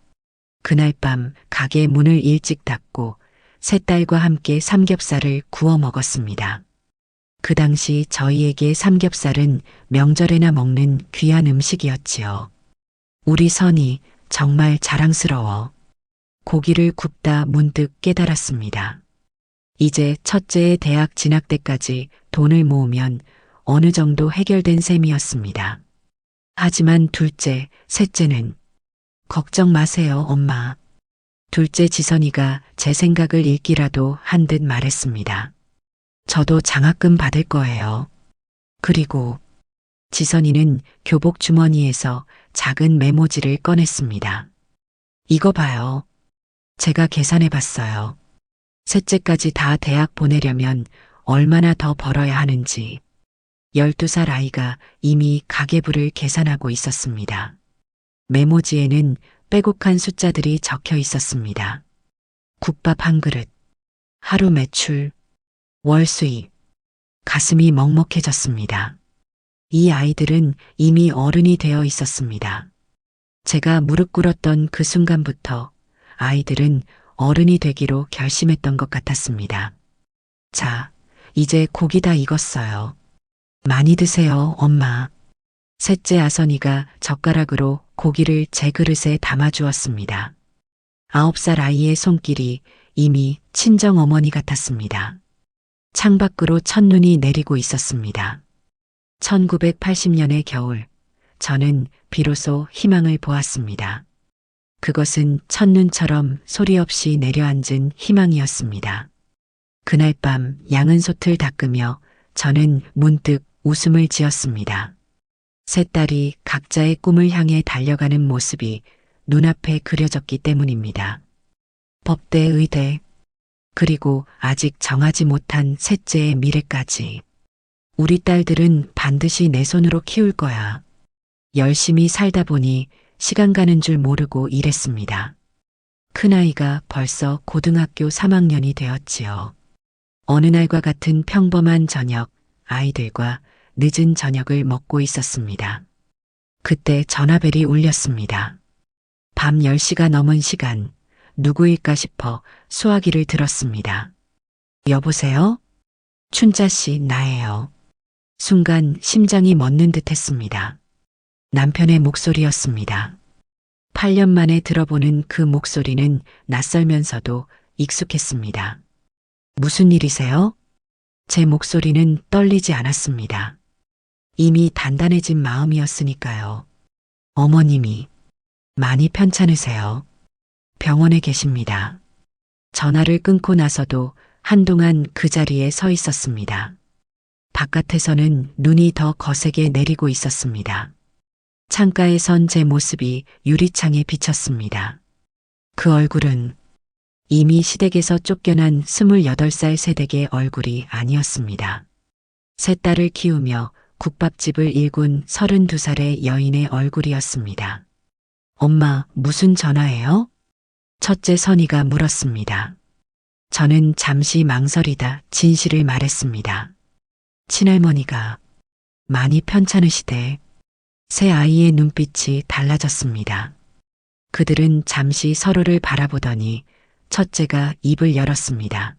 그날 밤 가게 문을 일찍 닫고 세 딸과 함께 삼겹살을 구워 먹었습니다. 그 당시 저희에게 삼겹살은 명절에나 먹는 귀한 음식이었지요. 우리 선이 정말 자랑스러워. 고기를 굽다 문득 깨달았습니다. 이제 첫째의 대학 진학 때까지 돈을 모으면 어느 정도 해결된 셈이었습니다. 하지만 둘째, 셋째는 걱정 마세요, 엄마. 둘째 지선이가 제 생각을 읽기라도 한 듯 말했습니다. 저도 장학금 받을 거예요. 그리고 지선이는 교복 주머니에서 작은 메모지를 꺼냈습니다. 이거 봐요. 제가 계산해 봤어요. 셋째까지 다 대학 보내려면 얼마나 더 벌어야 하는지. 12살 아이가 이미 가계부를 계산하고 있었습니다. 메모지에는 빼곡한 숫자들이 적혀 있었습니다. 국밥 한 그릇, 하루 매출, 월 수입. 가슴이 먹먹해졌습니다. 이 아이들은 이미 어른이 되어 있었습니다. 제가 무릎 꿇었던 그 순간부터 아이들은 어른이 되기로 결심했던 것 같았습니다. 자, 이제 고기 다 익었어요. 많이 드세요, 엄마. 셋째 아선이가 젓가락으로 고기를 제 그릇에 담아주었습니다. 9살 아이의 손길이 이미 친정어머니 같았습니다. 창밖으로 첫눈이 내리고 있었습니다. 1980년의 겨울, 저는 비로소 희망을 보았습니다. 그것은 첫눈처럼 소리 없이 내려앉은 희망이었습니다. 그날 밤 양은솥을 닦으며 저는 문득 웃음을 지었습니다. 세 딸이 각자의 꿈을 향해 달려가는 모습이 눈앞에 그려졌기 때문입니다. 법대, 의대, 그리고 아직 정하지 못한 셋째의 미래까지. 우리 딸들은 반드시 내 손으로 키울 거야. 열심히 살다 보니 시간 가는 줄 모르고 일했습니다. 큰아이가 벌써 고등학교 3학년이 되었지요. 어느 날과 같은 평범한 저녁, 아이들과 늦은 저녁을 먹고 있었습니다. 그때 전화벨이 울렸습니다. 밤 10시가 넘은 시간, 누구일까 싶어 수화기를 들었습니다. 여보세요? 춘자씨, 나예요. 순간 심장이 멎는 듯 했습니다. 남편의 목소리였습니다. 8년 만에 들어보는 그 목소리는 낯설면서도 익숙했습니다. 무슨 일이세요? 제 목소리는 떨리지 않았습니다. 이미 단단해진 마음이었으니까요. 어머님이 많이 편찮으세요. 병원에 계십니다. 전화를 끊고 나서도 한동안 그 자리에 서 있었습니다. 바깥에서는 눈이 더 거세게 내리고 있었습니다. 창가에 선 제 모습이 유리창에 비쳤습니다. 그 얼굴은 이미 시댁에서 쫓겨난 28살 세댁의 얼굴이 아니었습니다. 세 딸을 키우며 국밥집을 일군 32살의 여인의 얼굴이었습니다. 엄마, 무슨 전화예요? 첫째 선희가 물었습니다. 저는 잠시 망설이다 진실을 말했습니다. 친할머니가 많이 편찮으시대. 세 아이의 눈빛이 달라졌습니다. 그들은 잠시 서로를 바라보더니 첫째가 입을 열었습니다.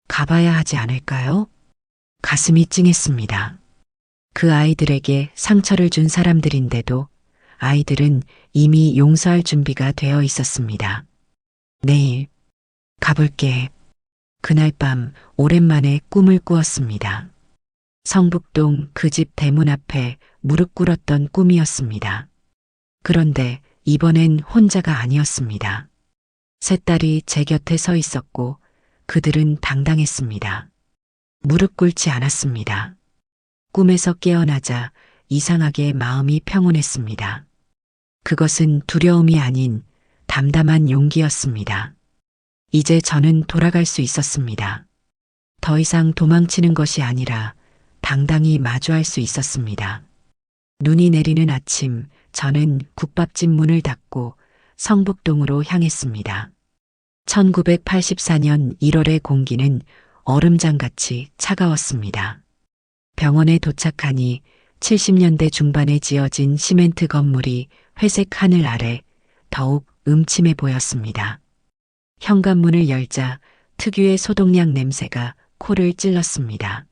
가봐야 하지 않을까요? 가슴이 찡했습니다. 그 아이들에게 상처를 준 사람들인데도 아이들은 이미 용서할 준비가 되어 있었습니다. 내일 가볼게. 그날 밤 오랜만에 꿈을 꾸었습니다. 성북동 그 집 대문 앞에 무릎 꿇었던 꿈이었습니다. 그런데 이번엔 혼자가 아니었습니다. 세 딸이 제 곁에 서 있었고 그들은 당당했습니다. 무릎 꿇지 않았습니다. 꿈에서 깨어나자 이상하게 마음이 평온했습니다. 그것은 두려움이 아닌 담담한 용기였습니다. 이제 저는 돌아갈 수 있었습니다. 더 이상 도망치는 것이 아니라 당당히 마주할 수 있었습니다. 눈이 내리는 아침, 저는 국밥집 문을 닫고 성북동으로 향했습니다. 1984년 1월의 공기는 얼음장같이 차가웠습니다. 병원에 도착하니 70년대 중반에 지어진 시멘트 건물이 회색 하늘 아래 더욱 음침해 보였습니다. 현관문을 열자 특유의 소독약 냄새가 코를 찔렀습니다.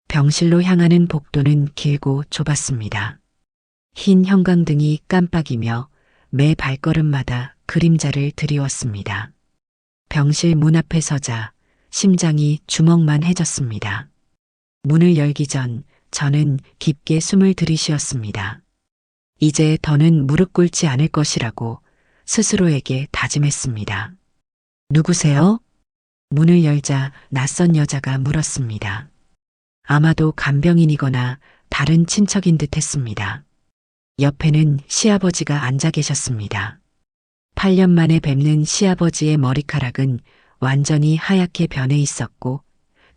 병실로 향하는 복도는 길고 좁았습니다. 흰 형광등이 깜빡이며 매 발걸음마다 그림자를 드리웠습니다. 병실 문 앞에 서자 심장이 주먹만 해졌습니다. 문을 열기 전 저는 깊게 숨을 들이쉬었습니다. 이제 더는 무릎 꿇지 않을 것이라고 스스로에게 다짐했습니다. 누구세요? 문을 열자 낯선 여자가 물었습니다. 아마도 간병인이거나 다른 친척인 듯 했습니다. 옆에는 시아버지가 앉아 계셨습니다. 8년 만에 뵙는 시아버지의 머리카락은 완전히 하얗게 변해 있었고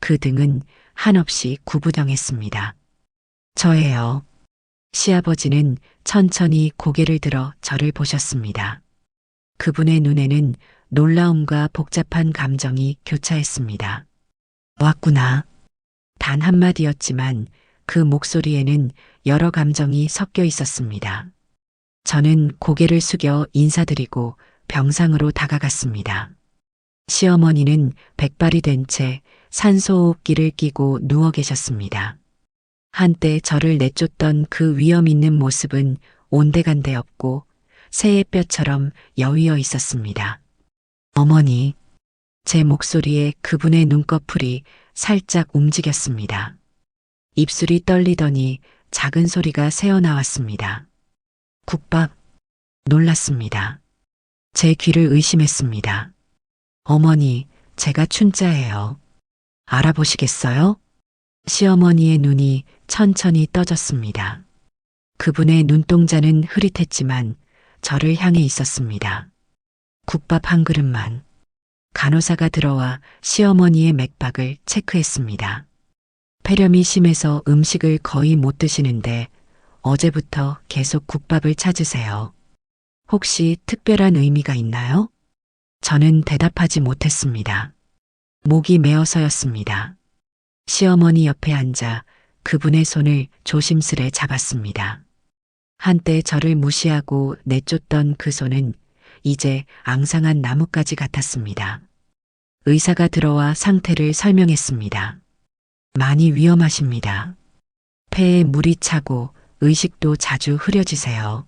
그 등은 한없이 구부정했습니다. 저예요. 시아버지는 천천히 고개를 들어 저를 보셨습니다. 그분의 눈에는 놀라움과 복잡한 감정이 교차했습니다. 왔구나. 단 한마디였지만 그 목소리에는 여러 감정이 섞여 있었습니다. 저는 고개를 숙여 인사드리고 병상으로 다가갔습니다. 시어머니는 백발이 된 채 산소호흡기를 끼고 누워 계셨습니다. 한때 저를 내쫓던 그 위험 있는 모습은 온데간데 없고 새의 뼈처럼 여위어 있었습니다. 어머니, 제 목소리에 그분의 눈꺼풀이 살짝 움직였습니다. 입술이 떨리더니 작은 소리가 새어나왔습니다. 국밥. 놀랐습니다. 제 귀를 의심했습니다. 어머니, 제가 춘자예요. 알아보시겠어요? 시어머니의 눈이 천천히 떠졌습니다. 그분의 눈동자는 흐릿했지만 저를 향해 있었습니다. 국밥 한 그릇만. 간호사가 들어와 시어머니의 맥박을 체크했습니다. 폐렴이 심해서 음식을 거의 못 드시는데 어제부터 계속 국밥을 찾으세요. 혹시 특별한 의미가 있나요? 저는 대답하지 못했습니다. 목이 메어서였습니다. 시어머니 옆에 앉아 그분의 손을 조심스레 잡았습니다. 한때 저를 무시하고 내쫓던 그 손은 이제 앙상한 나뭇가지 같았습니다. 의사가 들어와 상태를 설명했습니다. 많이 위험하십니다. 폐에 물이 차고 의식도 자주 흐려지세요.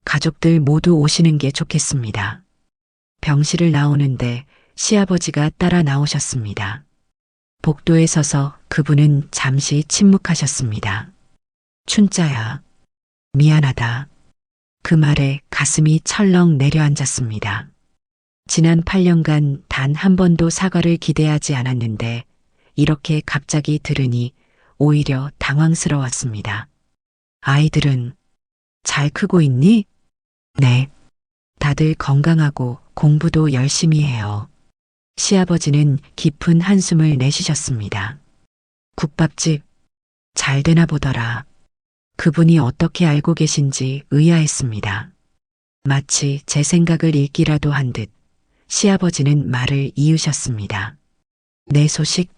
가족들 모두 오시는 게 좋겠습니다. 병실을 나오는데 시아버지가 따라 나오셨습니다. 복도에 서서 그분은 잠시 침묵하셨습니다. 춘자야, 미안하다. 그 말에 가슴이 철렁 내려앉았습니다. 지난 8년간 단 한 번도 사과를 기대하지 않았는데 이렇게 갑자기 들으니 오히려 당황스러웠습니다. 아이들은 잘 크고 있니? 네. 다들 건강하고 공부도 열심히 해요. 시아버지는 깊은 한숨을 내쉬셨습니다. 국밥집 잘 되나 보더라. 그분이 어떻게 알고 계신지 의아했습니다. 마치 제 생각을 읽기라도 한 듯 시아버지는 말을 이으셨습니다. 내 소식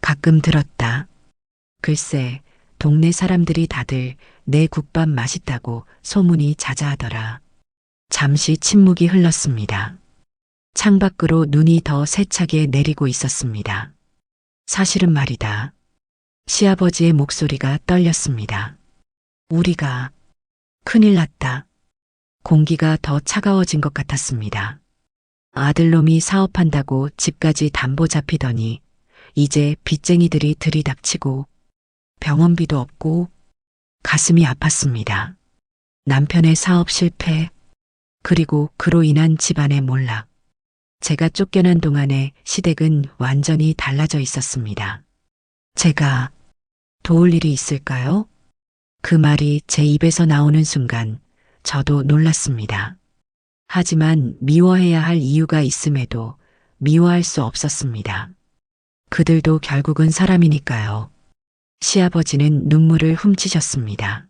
가끔 들었다. 글쎄, 동네 사람들이 다들 내 국밥 맛있다고 소문이 자자하더라. 잠시 침묵이 흘렀습니다. 창밖으로 눈이 더 세차게 내리고 있었습니다. 사실은 말이다. 시아버지의 목소리가 떨렸습니다. 우리가 큰일 났다. 공기가 더 차가워진 것 같았습니다. 아들놈이 사업한다고 집까지 담보 잡히더니 이제 빚쟁이들이 들이닥치고 병원비도 없고 가슴이 아팠습니다. 남편의 사업 실패, 그리고 그로 인한 집안의 몰락. 제가 쫓겨난 동안에 시댁은 완전히 달라져 있었습니다. 제가 도울 일이 있을까요? 그 말이 제 입에서 나오는 순간 저도 놀랐습니다. 하지만 미워해야 할 이유가 있음에도 미워할 수 없었습니다. 그들도 결국은 사람이니까요. 시아버지는 눈물을 훔치셨습니다.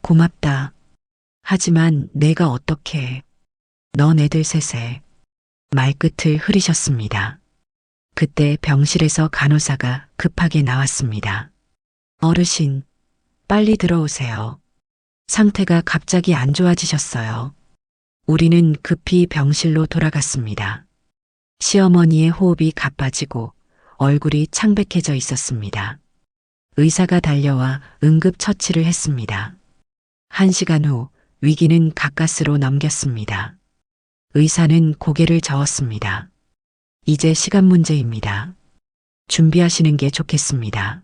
고맙다. 하지만 내가 어떻게, 너네들 셋에 말끝을 흐리셨습니다. 그때 병실에서 간호사가 급하게 나왔습니다. 어르신, 빨리 들어오세요. 상태가 갑자기 안 좋아지셨어요. 우리는 급히 병실로 돌아갔습니다. 시어머니의 호흡이 가빠지고 얼굴이 창백해져 있었습니다. 의사가 달려와 응급처치를 했습니다. 1시간 후 위기는 가까스로 넘겼습니다. 의사는 고개를 저었습니다. 이제 시간 문제입니다. 준비하시는 게 좋겠습니다.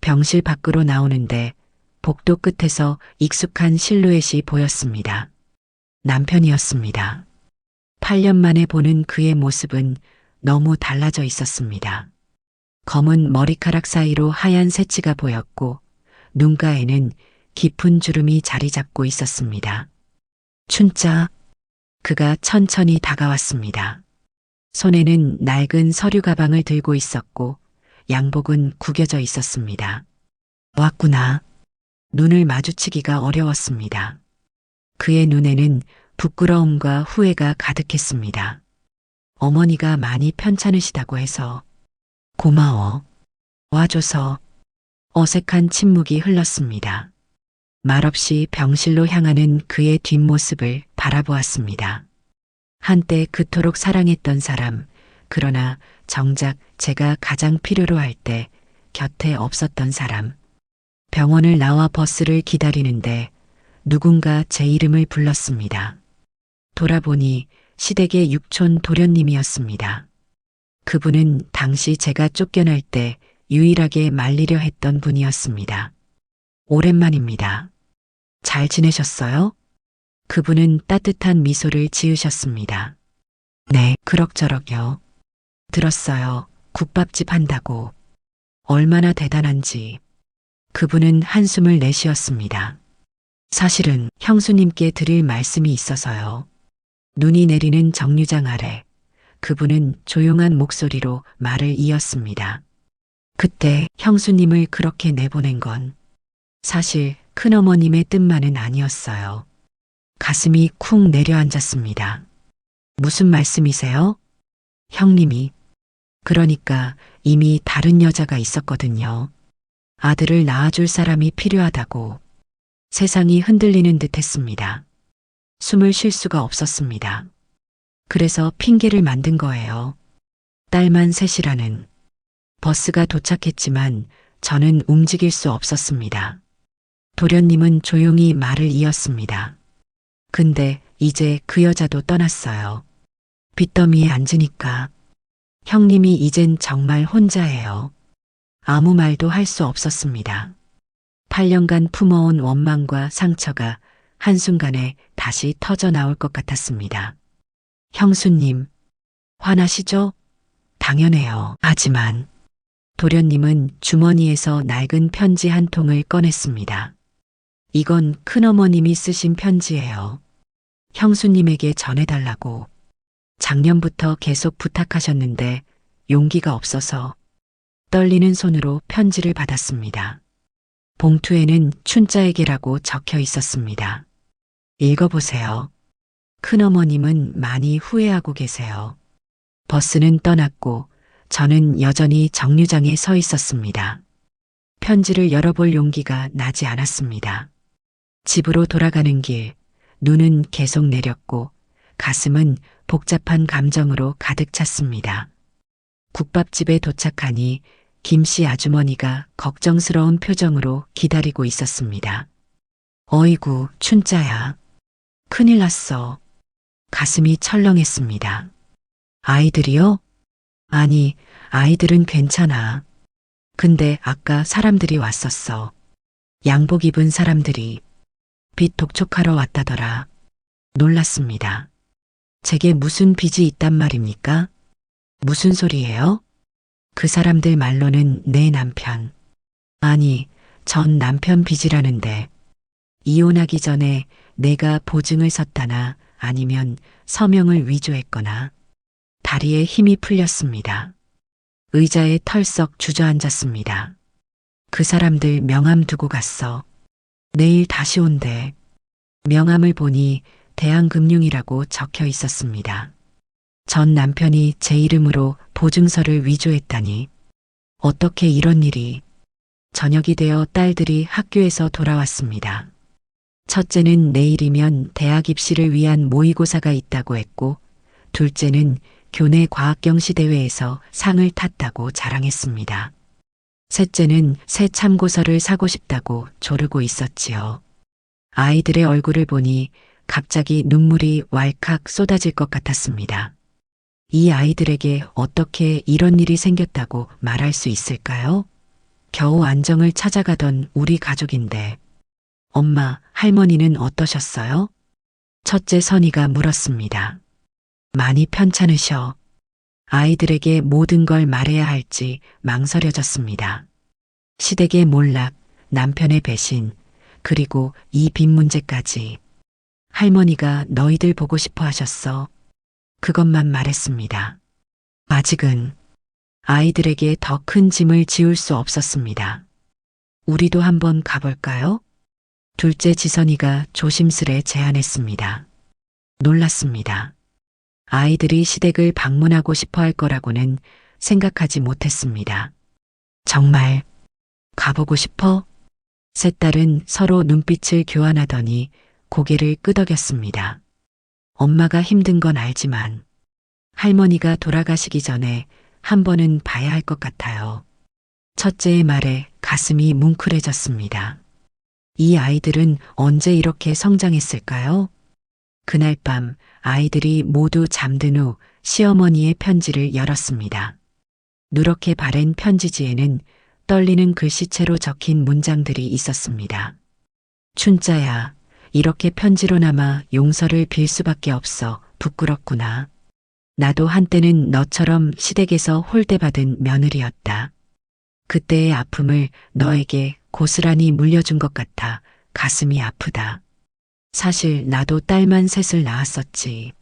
병실 밖으로 나오는데 복도 끝에서 익숙한 실루엣이 보였습니다. 남편이었습니다. 8년 만에 보는 그의 모습은 너무 달라져 있었습니다. 검은 머리카락 사이로 하얀 새치가 보였고 눈가에는 깊은 주름이 자리 잡고 있었습니다. 춘자, 그가 천천히 다가왔습니다. 손에는 낡은 서류 가방을 들고 있었고 양복은 구겨져 있었습니다. 왔구나. 눈을 마주치기가 어려웠습니다. 그의 눈에는 부끄러움과 후회가 가득했습니다. 어머니가 많이 편찮으시다고 해서 고마워. 와줘서. 어색한 침묵이 흘렀습니다. 말없이 병실로 향하는 그의 뒷모습을 바라보았습니다. 한때 그토록 사랑했던 사람, 그러나 정작 제가 가장 필요로 할 때 곁에 없었던 사람. 병원을 나와 버스를 기다리는데 누군가 제 이름을 불렀습니다. 돌아보니 시댁의 육촌 도련님이었습니다. 그분은 당시 제가 쫓겨날 때 유일하게 말리려 했던 분이었습니다. 오랜만입니다. 잘 지내셨어요? 그분은 따뜻한 미소를 지으셨습니다. 네, 그럭저럭요. 들었어요. 국밥집 한다고. 얼마나 대단한지. 그분은 한숨을 내쉬었습니다. 사실은 형수님께 드릴 말씀이 있어서요. 눈이 내리는 정류장 아래 그분은 조용한 목소리로 말을 이었습니다. 그때 형수님을 그렇게 내보낸 건 사실 큰어머님의 뜻만은 아니었어요. 가슴이 쿵 내려앉았습니다. 무슨 말씀이세요? 형님이. 그러니까 이미 다른 여자가 있었거든요. 아들을 낳아줄 사람이 필요하다고. 세상이 흔들리는 듯 했습니다. 숨을 쉴 수가 없었습니다. 그래서 핑계를 만든 거예요. 딸만 셋이라는. 버스가 도착했지만 저는 움직일 수 없었습니다. 도련님은 조용히 말을 이었습니다. 근데 이제 그 여자도 떠났어요. 빚더미에 앉으니까. 형님이 이젠 정말 혼자예요. 아무 말도 할 수 없었습니다. 8년간 품어온 원망과 상처가 한순간에 다시 터져 나올 것 같았습니다. 형수님, 화나시죠? 당연해요. 하지만 도련님은 주머니에서 낡은 편지 한 통을 꺼냈습니다. 이건 큰어머님이 쓰신 편지예요. 형수님에게 전해달라고. 작년부터 계속 부탁하셨는데 용기가 없어서 떨리는 손으로 편지를 받았습니다. 봉투에는 춘자에게라고 적혀 있었습니다. 읽어보세요. 큰어머님은 많이 후회하고 계세요. 버스는 떠났고 저는 여전히 정류장에 서 있었습니다. 편지를 열어볼 용기가 나지 않았습니다. 집으로 돌아가는 길, 눈은 계속 내렸고 가슴은 복잡한 감정으로 가득 찼습니다. 국밥집에 도착하니 김씨 아주머니가 걱정스러운 표정으로 기다리고 있었습니다. 어이구, 춘자야. 큰일 났어. 가슴이 철렁했습니다. 아이들이요? 아니, 아이들은 괜찮아. 근데 아까 사람들이 왔었어. 양복 입은 사람들이. 빚 독촉하러 왔다더라. 놀랐습니다. 제게 무슨 빚이 있단 말입니까? 무슨 소리예요? 그 사람들 말로는 내 남편. 아니, 전 남편 빚이라는데. 이혼하기 전에 내가 보증을 섰다나 아니면 서명을 위조했거나. 다리에 힘이 풀렸습니다. 의자에 털썩 주저앉았습니다. 그 사람들 명함 두고 갔어. 내일 다시 온대. 명함을 보니 대한금융이라고 적혀 있었습니다. 전 남편이 제 이름으로 보증서를 위조했다니. 어떻게 이런 일이. 저녁이 되어 딸들이 학교에서 돌아왔습니다. 첫째는 내일이면 대학 입시를 위한 모의고사가 있다고 했고, 둘째는 교내 과학경시대회에서 상을 탔다고 자랑했습니다. 셋째는 새 참고서를 사고 싶다고 조르고 있었지요. 아이들의 얼굴을 보니 갑자기 눈물이 왈칵 쏟아질 것 같았습니다. 이 아이들에게 어떻게 이런 일이 생겼다고 말할 수 있을까요? 겨우 안정을 찾아가던 우리 가족인데. 엄마, 할머니는 어떠셨어요? 첫째 선이가 물었습니다. 많이 편찮으셔. 아이들에게 모든 걸 말해야 할지 망설여졌습니다. 시댁의 몰락, 남편의 배신, 그리고 이 빚 문제까지. 할머니가 너희들 보고 싶어 하셨어. 그것만 말했습니다. 아직은 아이들에게 더 큰 짐을 지울 수 없었습니다. 우리도 한번 가볼까요? 둘째 지선이가 조심스레 제안했습니다. 놀랐습니다. 아이들이 시댁을 방문하고 싶어 할 거라고는 생각하지 못했습니다. 정말 가보고 싶어? 셋 딸은 서로 눈빛을 교환하더니 고개를 끄덕였습니다. 엄마가 힘든 건 알지만 할머니가 돌아가시기 전에 한 번은 봐야 할 것 같아요. 첫째의 말에 가슴이 뭉클해졌습니다. 이 아이들은 언제 이렇게 성장했을까요? 그날 밤 아이들이 모두 잠든 후 시어머니의 편지를 열었습니다. 누렇게 바랜 편지지에는 떨리는 글씨체로 적힌 문장들이 있었습니다. 춘자야, 이렇게 편지로나마 용서를 빌 수밖에 없어 부끄럽구나. 나도 한때는 너처럼 시댁에서 홀대받은 며느리였다. 그때의 아픔을 너에게 고스란히 물려준 것 같아 가슴이 아프다. 사실 나도 딸만 셋을 낳았었지.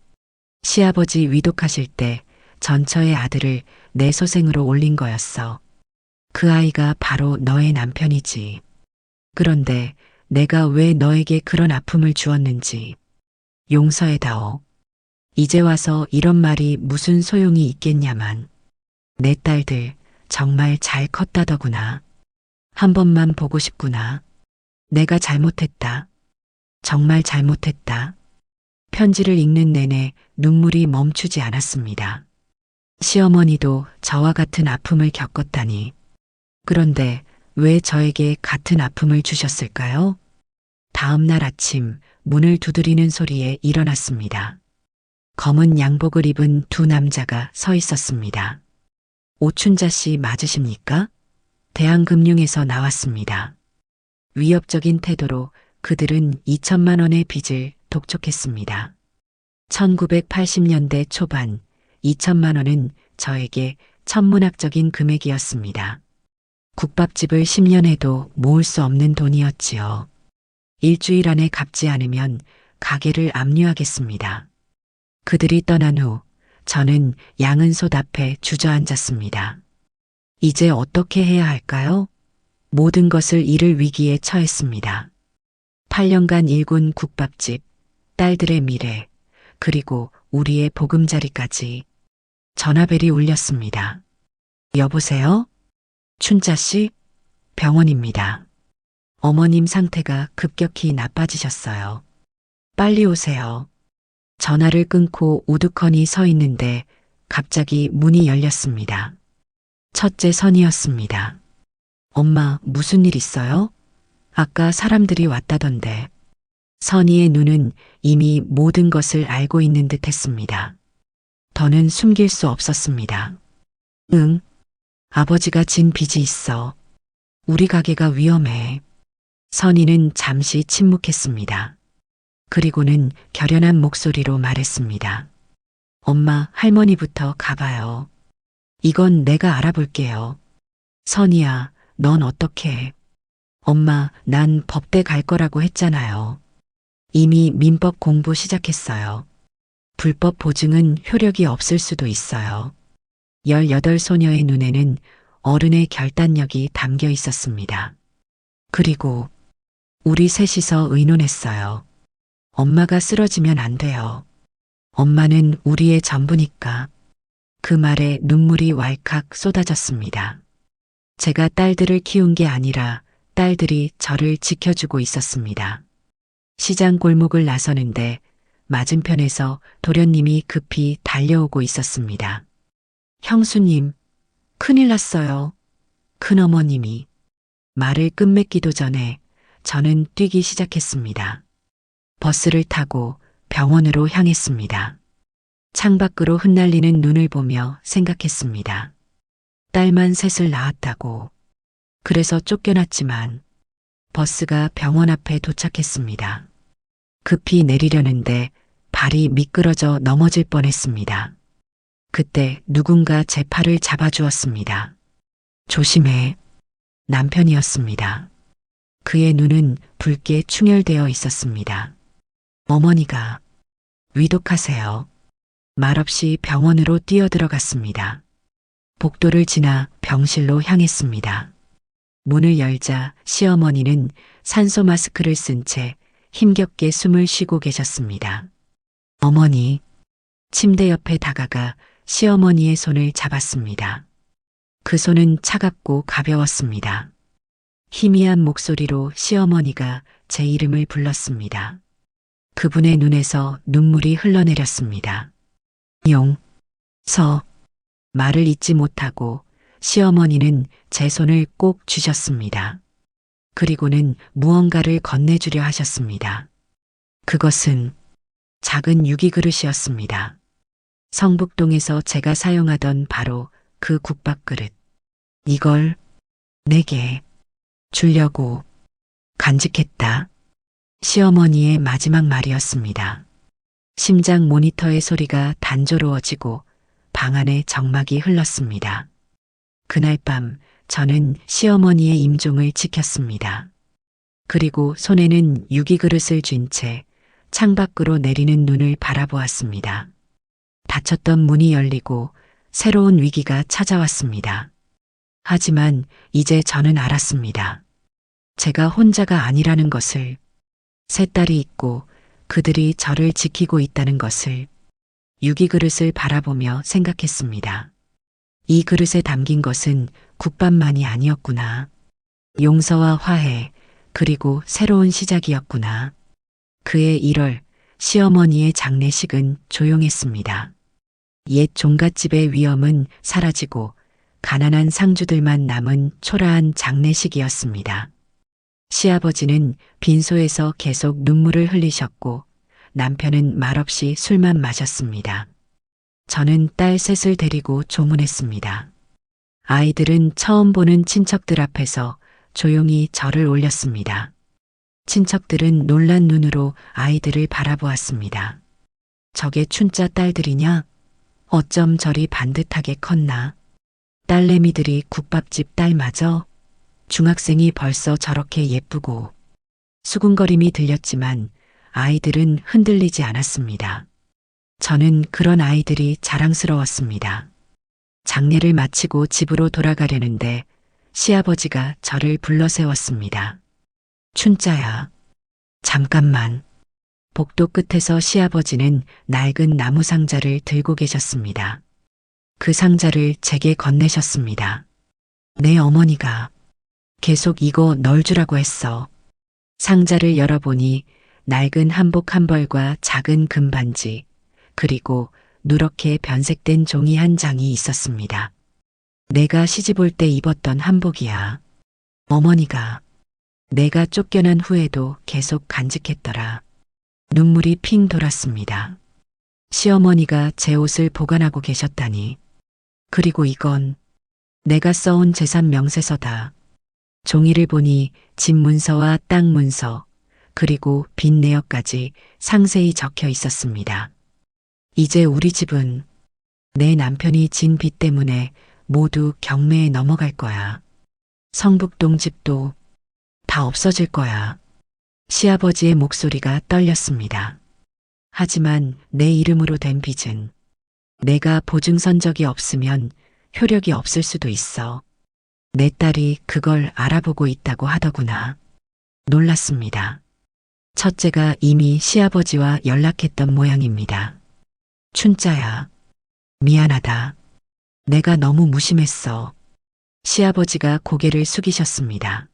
시아버지 위독하실 때 전처의 아들을 내 소생으로 올린 거였어. 그 아이가 바로 너의 남편이지. 그런데 내가 왜 너에게 그런 아픔을 주었는지 용서해다오. 이제 와서 이런 말이 무슨 소용이 있겠냐만. 내 딸들 정말 잘 컸다더구나. 한 번만 보고 싶구나. 내가 잘못했다. 정말 잘못했다. 편지를 읽는 내내 눈물이 멈추지 않았습니다. 시어머니도 저와 같은 아픔을 겪었다니. 그런데 왜 저에게 같은 아픔을 주셨을까요? 다음 날 아침 문을 두드리는 소리에 일어났습니다. 검은 양복을 입은 두 남자가 서 있었습니다. 오춘자 씨 맞으십니까? 대한금융에서 나왔습니다. 위협적인 태도로 그들은 2천만 원의 빚을 독촉했습니다. 1980년대 초반 2천만 원은 저에게 천문학적인 금액이었습니다. 국밥집을 10년 해도 모을 수 없는 돈이었지요. 일주일 안에 갚지 않으면 가게를 압류하겠습니다. 그들이 떠난 후 저는 양은솥 앞에 주저앉았습니다. 이제 어떻게 해야 할까요? 모든 것을 잃을 위기에 처했습니다. 8년간 일군 국밥집, 딸들의 미래, 그리고 우리의 보금자리까지. 전화벨이 울렸습니다. 여보세요? 춘자 씨? 병원입니다. 어머님 상태가 급격히 나빠지셨어요. 빨리 오세요. 전화를 끊고 우두커니 서 있는데 갑자기 문이 열렸습니다. 첫째 선이었습니다. 엄마, 무슨 일 있어요? 아까 사람들이 왔다던데. 선이의 눈은 이미 모든 것을 알고 있는 듯 했습니다. 더는 숨길 수 없었습니다. 응, 아버지가 진 빚이 있어. 우리 가게가 위험해. 선이는 잠시 침묵했습니다. 그리고는 결연한 목소리로 말했습니다. 엄마, 할머니부터 가봐요. 이건 내가 알아볼게요. 선이야, 넌 어떻게 해? 엄마, 난 법대 갈 거라고 했잖아요. 이미 민법 공부 시작했어요. 불법 보증은 효력이 없을 수도 있어요. 18소녀의 눈에는 어른의 결단력이 담겨 있었습니다. 그리고 우리 셋이서 의논했어요. 엄마가 쓰러지면 안 돼요. 엄마는 우리의 전부니까. 그 말에 눈물이 왈칵 쏟아졌습니다. 제가 딸들을 키운 게 아니라 딸들이 저를 지켜주고 있었습니다. 시장 골목을 나서는데 맞은편에서 도련님이 급히 달려오고 있었습니다. 형수님, 큰일 났어요. 큰어머님이. 말을 끝맺기도 전에 저는 뛰기 시작했습니다. 버스를 타고 병원으로 향했습니다. 창밖으로 흩날리는 눈을 보며 생각했습니다. 딸만 셋을 낳았다고. 그래서 쫓겨났지만 버스가 병원 앞에 도착했습니다. 급히 내리려는데 발이 미끄러져 넘어질 뻔했습니다. 그때 누군가 제 팔을 잡아주었습니다. 조심해. 남편이었습니다. 그의 눈은 붉게 충혈되어 있었습니다. 어머니가 위독하세요. 말없이 병원으로 뛰어들어갔습니다. 복도를 지나 병실로 향했습니다. 문을 열자 시어머니는 산소 마스크를 쓴 채 힘겹게 숨을 쉬고 계셨습니다. 어머니, 침대 옆에 다가가 시어머니의 손을 잡았습니다. 그 손은 차갑고 가벼웠습니다. 희미한 목소리로 시어머니가 제 이름을 불렀습니다. 그분의 눈에서 눈물이 흘러내렸습니다. 서 말을 잇지 못하고 시어머니는 제 손을 꼭 쥐셨습니다. 그리고는 무언가를 건네주려 하셨습니다. 그것은 작은 유기 그릇이었습니다. 성북동에서 제가 사용하던 바로 그 국밥 그릇. 이걸 내게 주려고 간직했다. 시어머니의 마지막 말이었습니다. 심장 모니터의 소리가 단조로워지고 방 안에 정막이 흘렀습니다. 그날 밤 저는 시어머니의 임종을 지켰습니다. 그리고 손에는 유기 그릇을 쥔 채 창밖으로 내리는 눈을 바라보았습니다. 닫혔던 문이 열리고 새로운 위기가 찾아왔습니다. 하지만 이제 저는 알았습니다. 제가 혼자가 아니라는 것을, 세 딸이 있고 그들이 저를 지키고 있다는 것을. 유기 그릇을 바라보며 생각했습니다. 이 그릇에 담긴 것은 국밥만이 아니었구나. 용서와 화해, 그리고 새로운 시작이었구나. 그의 1월, 시어머니의 장례식은 조용했습니다. 옛 종갓집의 위엄은 사라지고 가난한 상주들만 남은 초라한 장례식이었습니다. 시아버지는 빈소에서 계속 눈물을 흘리셨고 남편은 말없이 술만 마셨습니다. 저는 딸 셋을 데리고 조문했습니다. 아이들은 처음 보는 친척들 앞에서 조용히 절을 올렸습니다. 친척들은 놀란 눈으로 아이들을 바라보았습니다. 저게 춘자 딸들이냐? 어쩜 저리 반듯하게 컸나? 딸내미들이 국밥집 딸마저? 중학생이 벌써 저렇게 예쁘고. 수군거림이 들렸지만 아이들은 흔들리지 않았습니다. 저는 그런 아이들이 자랑스러웠습니다. 장례를 마치고 집으로 돌아가려는데 시아버지가 저를 불러 세웠습니다. 춘자야, 잠깐만. 복도 끝에서 시아버지는 낡은 나무 상자를 들고 계셨습니다. 그 상자를 제게 건네셨습니다. 내 어머니가 계속 이거 널 주라고 했어. 상자를 열어보니 낡은 한복 한 벌과 작은 금반지, 그리고 누렇게 변색된 종이 한 장이 있었습니다. 내가 시집 올 때 입었던 한복이야. 어머니가 내가 쫓겨난 후에도 계속 간직했더라. 눈물이 핑 돌았습니다. 시어머니가 제 옷을 보관하고 계셨다니. 그리고 이건 내가 써온 재산 명세서다. 종이를 보니 집 문서와 땅 문서, 그리고 빚 내역까지 상세히 적혀 있었습니다. 이제 우리 집은 내 남편이 진 빚 때문에 모두 경매에 넘어갈 거야. 성북동 집도 다 없어질 거야. 시아버지의 목소리가 떨렸습니다. 하지만 내 이름으로 된 빚은 내가 보증선적이 없으면 효력이 없을 수도 있어. 내 딸이 그걸 알아보고 있다고 하더구나. 놀랐습니다. 첫째가 이미 시아버지와 연락했던 모양입니다. 춘자야, 미안하다. 내가 너무 무심했어. 시아버지가 고개를 숙이셨습니다.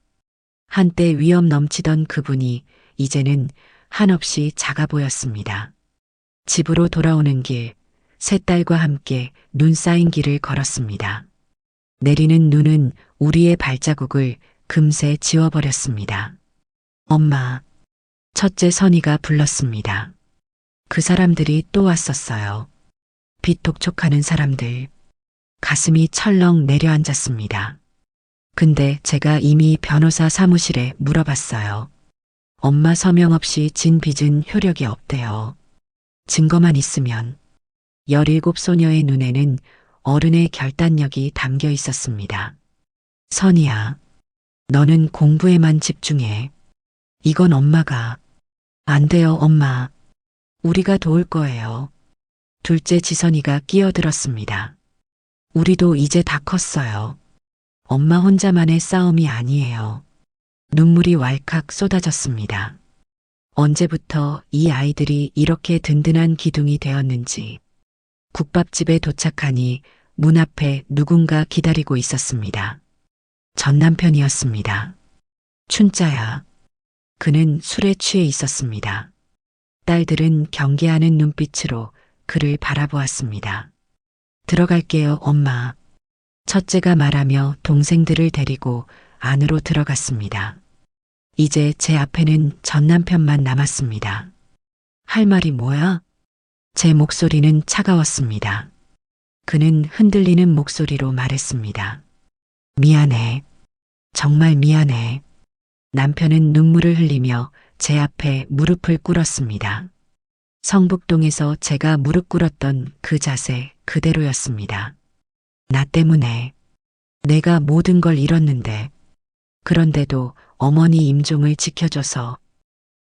한때 위엄 넘치던 그분이 이제는 한없이 작아 보였습니다. 집으로 돌아오는 길, 세 딸과 함께 눈 쌓인 길을 걸었습니다. 내리는 눈은 우리의 발자국을 금세 지워버렸습니다. 엄마, 첫째 선이가 불렀습니다. 그 사람들이 또 왔었어요. 빛 독촉하는 사람들. 가슴이 철렁 내려앉았습니다. 근데 제가 이미 변호사 사무실에 물어봤어요. 엄마 서명 없이 진 빚은 효력이 없대요. 증거만 있으면. 17 소녀의 눈에는 어른의 결단력이 담겨 있었습니다. 선이야, 너는 공부에만 집중해. 이건 엄마가. 안 돼요, 엄마. 우리가 도울 거예요. 둘째 지선이가 끼어들었습니다. 우리도 이제 다 컸어요. 엄마 혼자만의 싸움이 아니에요. 눈물이 왈칵 쏟아졌습니다. 언제부터 이 아이들이 이렇게 든든한 기둥이 되었는지. 국밥집에 도착하니 문 앞에 누군가 기다리고 있었습니다. 전 남편이었습니다. 춘자야. 그는 술에 취해 있었습니다. 딸들은 경계하는 눈빛으로 그를 바라보았습니다. 들어갈게요, 엄마. 첫째가 말하며 동생들을 데리고 안으로 들어갔습니다. 이제 제 앞에는 전 남편만 남았습니다. 할 말이 뭐야? 제 목소리는 차가웠습니다. 그는 흔들리는 목소리로 말했습니다. 미안해. 정말 미안해. 남편은 눈물을 흘리며 제 앞에 무릎을 꿇었습니다. 성북동에서 제가 무릎 꿇었던 그 자세 그대로였습니다. 나 때문에 내가 모든 걸 잃었는데 그런데도 어머니 임종을 지켜줘서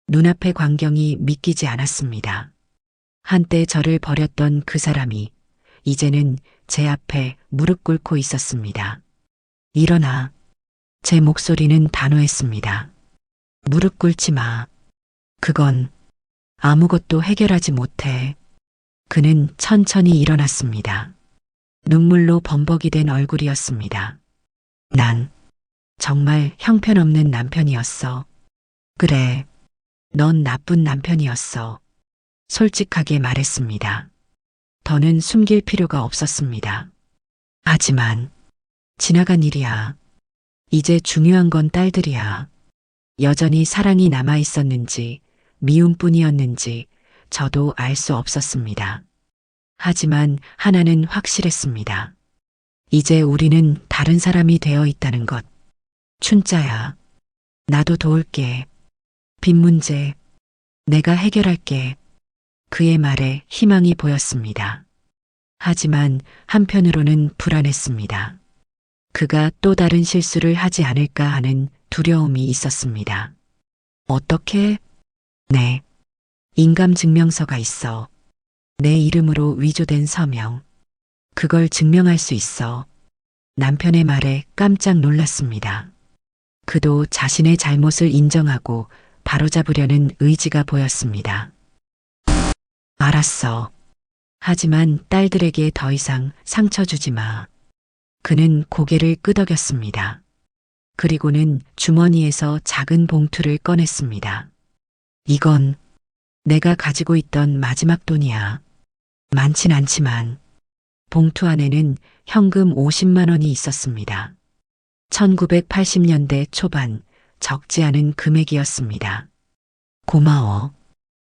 눈앞의 광경이 믿기지 않았습니다. 한때 저를 버렸던 그 사람이 이제는 제 앞에 무릎 꿇고 있었습니다. 일어나. 제 목소리는 단호했습니다. 무릎 꿇지 마. 그건 아무것도 해결하지 못해. 그는 천천히 일어났습니다. 눈물로 범벅이 된 얼굴이었습니다. 난 정말 형편없는 남편이었어. 그래, 넌 나쁜 남편이었어. 솔직하게 말했습니다. 더는 숨길 필요가 없었습니다. 하지만 지나간 일이야. 이제 중요한 건 딸들이야. 여전히 사랑이 남아 있었는지 미움뿐이었는지 저도 알 수 없었습니다. 하지만 하나는 확실했습니다. 이제 우리는 다른 사람이 되어 있다는 것. 춘자야, 나도 도울게. 빚 문제 내가 해결할게. 그의 말에 희망이 보였습니다. 하지만 한편으로는 불안했습니다. 그가 또 다른 실수를 하지 않을까 하는 두려움이 있었습니다. 어떻게? 네. 인감증명서가 있어. 내 이름으로 위조된 서명. 그걸 증명할 수 있어. 남편의 말에 깜짝 놀랐습니다. 그도 자신의 잘못을 인정하고 바로잡으려는 의지가 보였습니다. 알았어. 하지만 딸들에게 더 이상 상처 주지 마. 그는 고개를 끄덕였습니다. 그리고는 주머니에서 작은 봉투를 꺼냈습니다. 이건 내가 가지고 있던 마지막 돈이야. 많진 않지만 봉투 안에는 현금 50만 원이 있었습니다. 1980년대 초반 적지 않은 금액이었습니다. 고마워.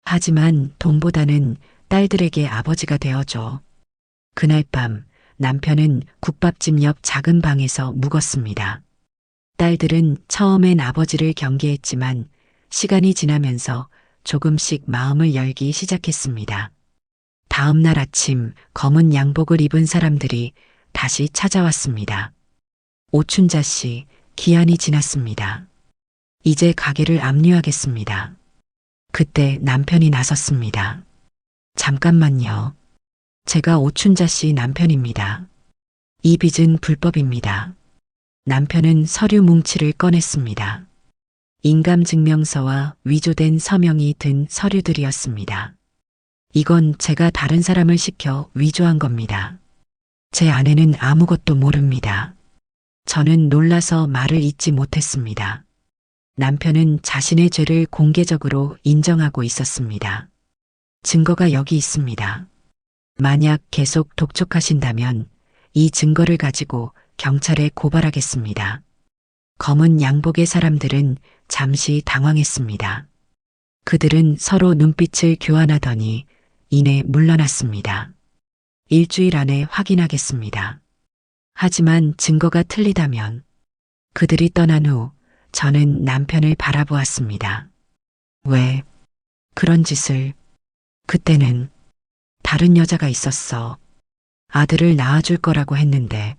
하지만 돈보다는 딸들에게 아버지가 되어줘. 그날 밤 남편은 국밥집 옆 작은 방에서 묵었습니다. 딸들은 처음엔 아버지를 경계했지만 시간이 지나면서 조금씩 마음을 열기 시작했습니다. 다음 날 아침 검은 양복을 입은 사람들이 다시 찾아왔습니다. 오춘자 씨, 기한이 지났습니다. 이제 가게를 압류하겠습니다. 그때 남편이 나섰습니다. 잠깐만요. 제가 오춘자 씨 남편입니다. 이 빚은 불법입니다. 남편은 서류 뭉치를 꺼냈습니다. 인감증명서와 위조된 서명이 든 서류들이었습니다. 이건 제가 다른 사람을 시켜 위조한 겁니다. 제 아내는 아무것도 모릅니다. 저는 놀라서 말을 잇지 못했습니다. 남편은 자신의 죄를 공개적으로 인정하고 있었습니다. 증거가 여기 있습니다. 만약 계속 독촉하신다면 이 증거를 가지고 경찰에 고발하겠습니다. 검은 양복의 사람들은 잠시 당황했습니다. 그들은 서로 눈빛을 교환하더니 이내 물러났습니다. 일주일 안에 확인하겠습니다. 하지만 증거가 틀리다면 그들이 떠난 후 저는 남편을 바라보았습니다. 왜 그런 짓을? 그때는 다른 여자가 있었어. 아들을 낳아줄 거라고 했는데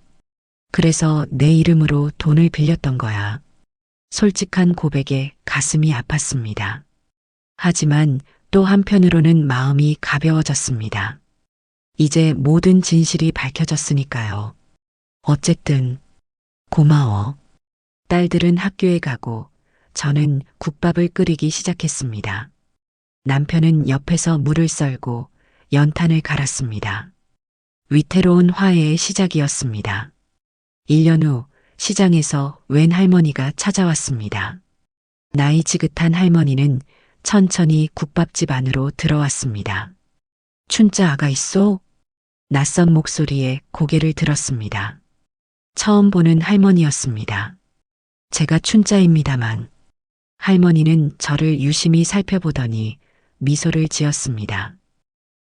그래서 내 이름으로 돈을 빌렸던 거야. 솔직한 고백에 가슴이 아팠습니다. 하지만 또 한편으로는 마음이 가벼워졌습니다. 이제 모든 진실이 밝혀졌으니까요. 어쨌든 고마워. 딸들은 학교에 가고 저는 국밥을 끓이기 시작했습니다. 남편은 옆에서 물을 썰고 연탄을 갈았습니다. 위태로운 화해의 시작이었습니다. 1년 후 시장에서 웬 할머니가 찾아왔습니다. 나이 지긋한 할머니는 천천히 국밥집 안으로 들어왔습니다. 춘자 아가 있소? 낯선 목소리에 고개를 들었습니다. 처음 보는 할머니였습니다. 제가 춘자입니다만. 할머니는 저를 유심히 살펴보더니 미소를 지었습니다.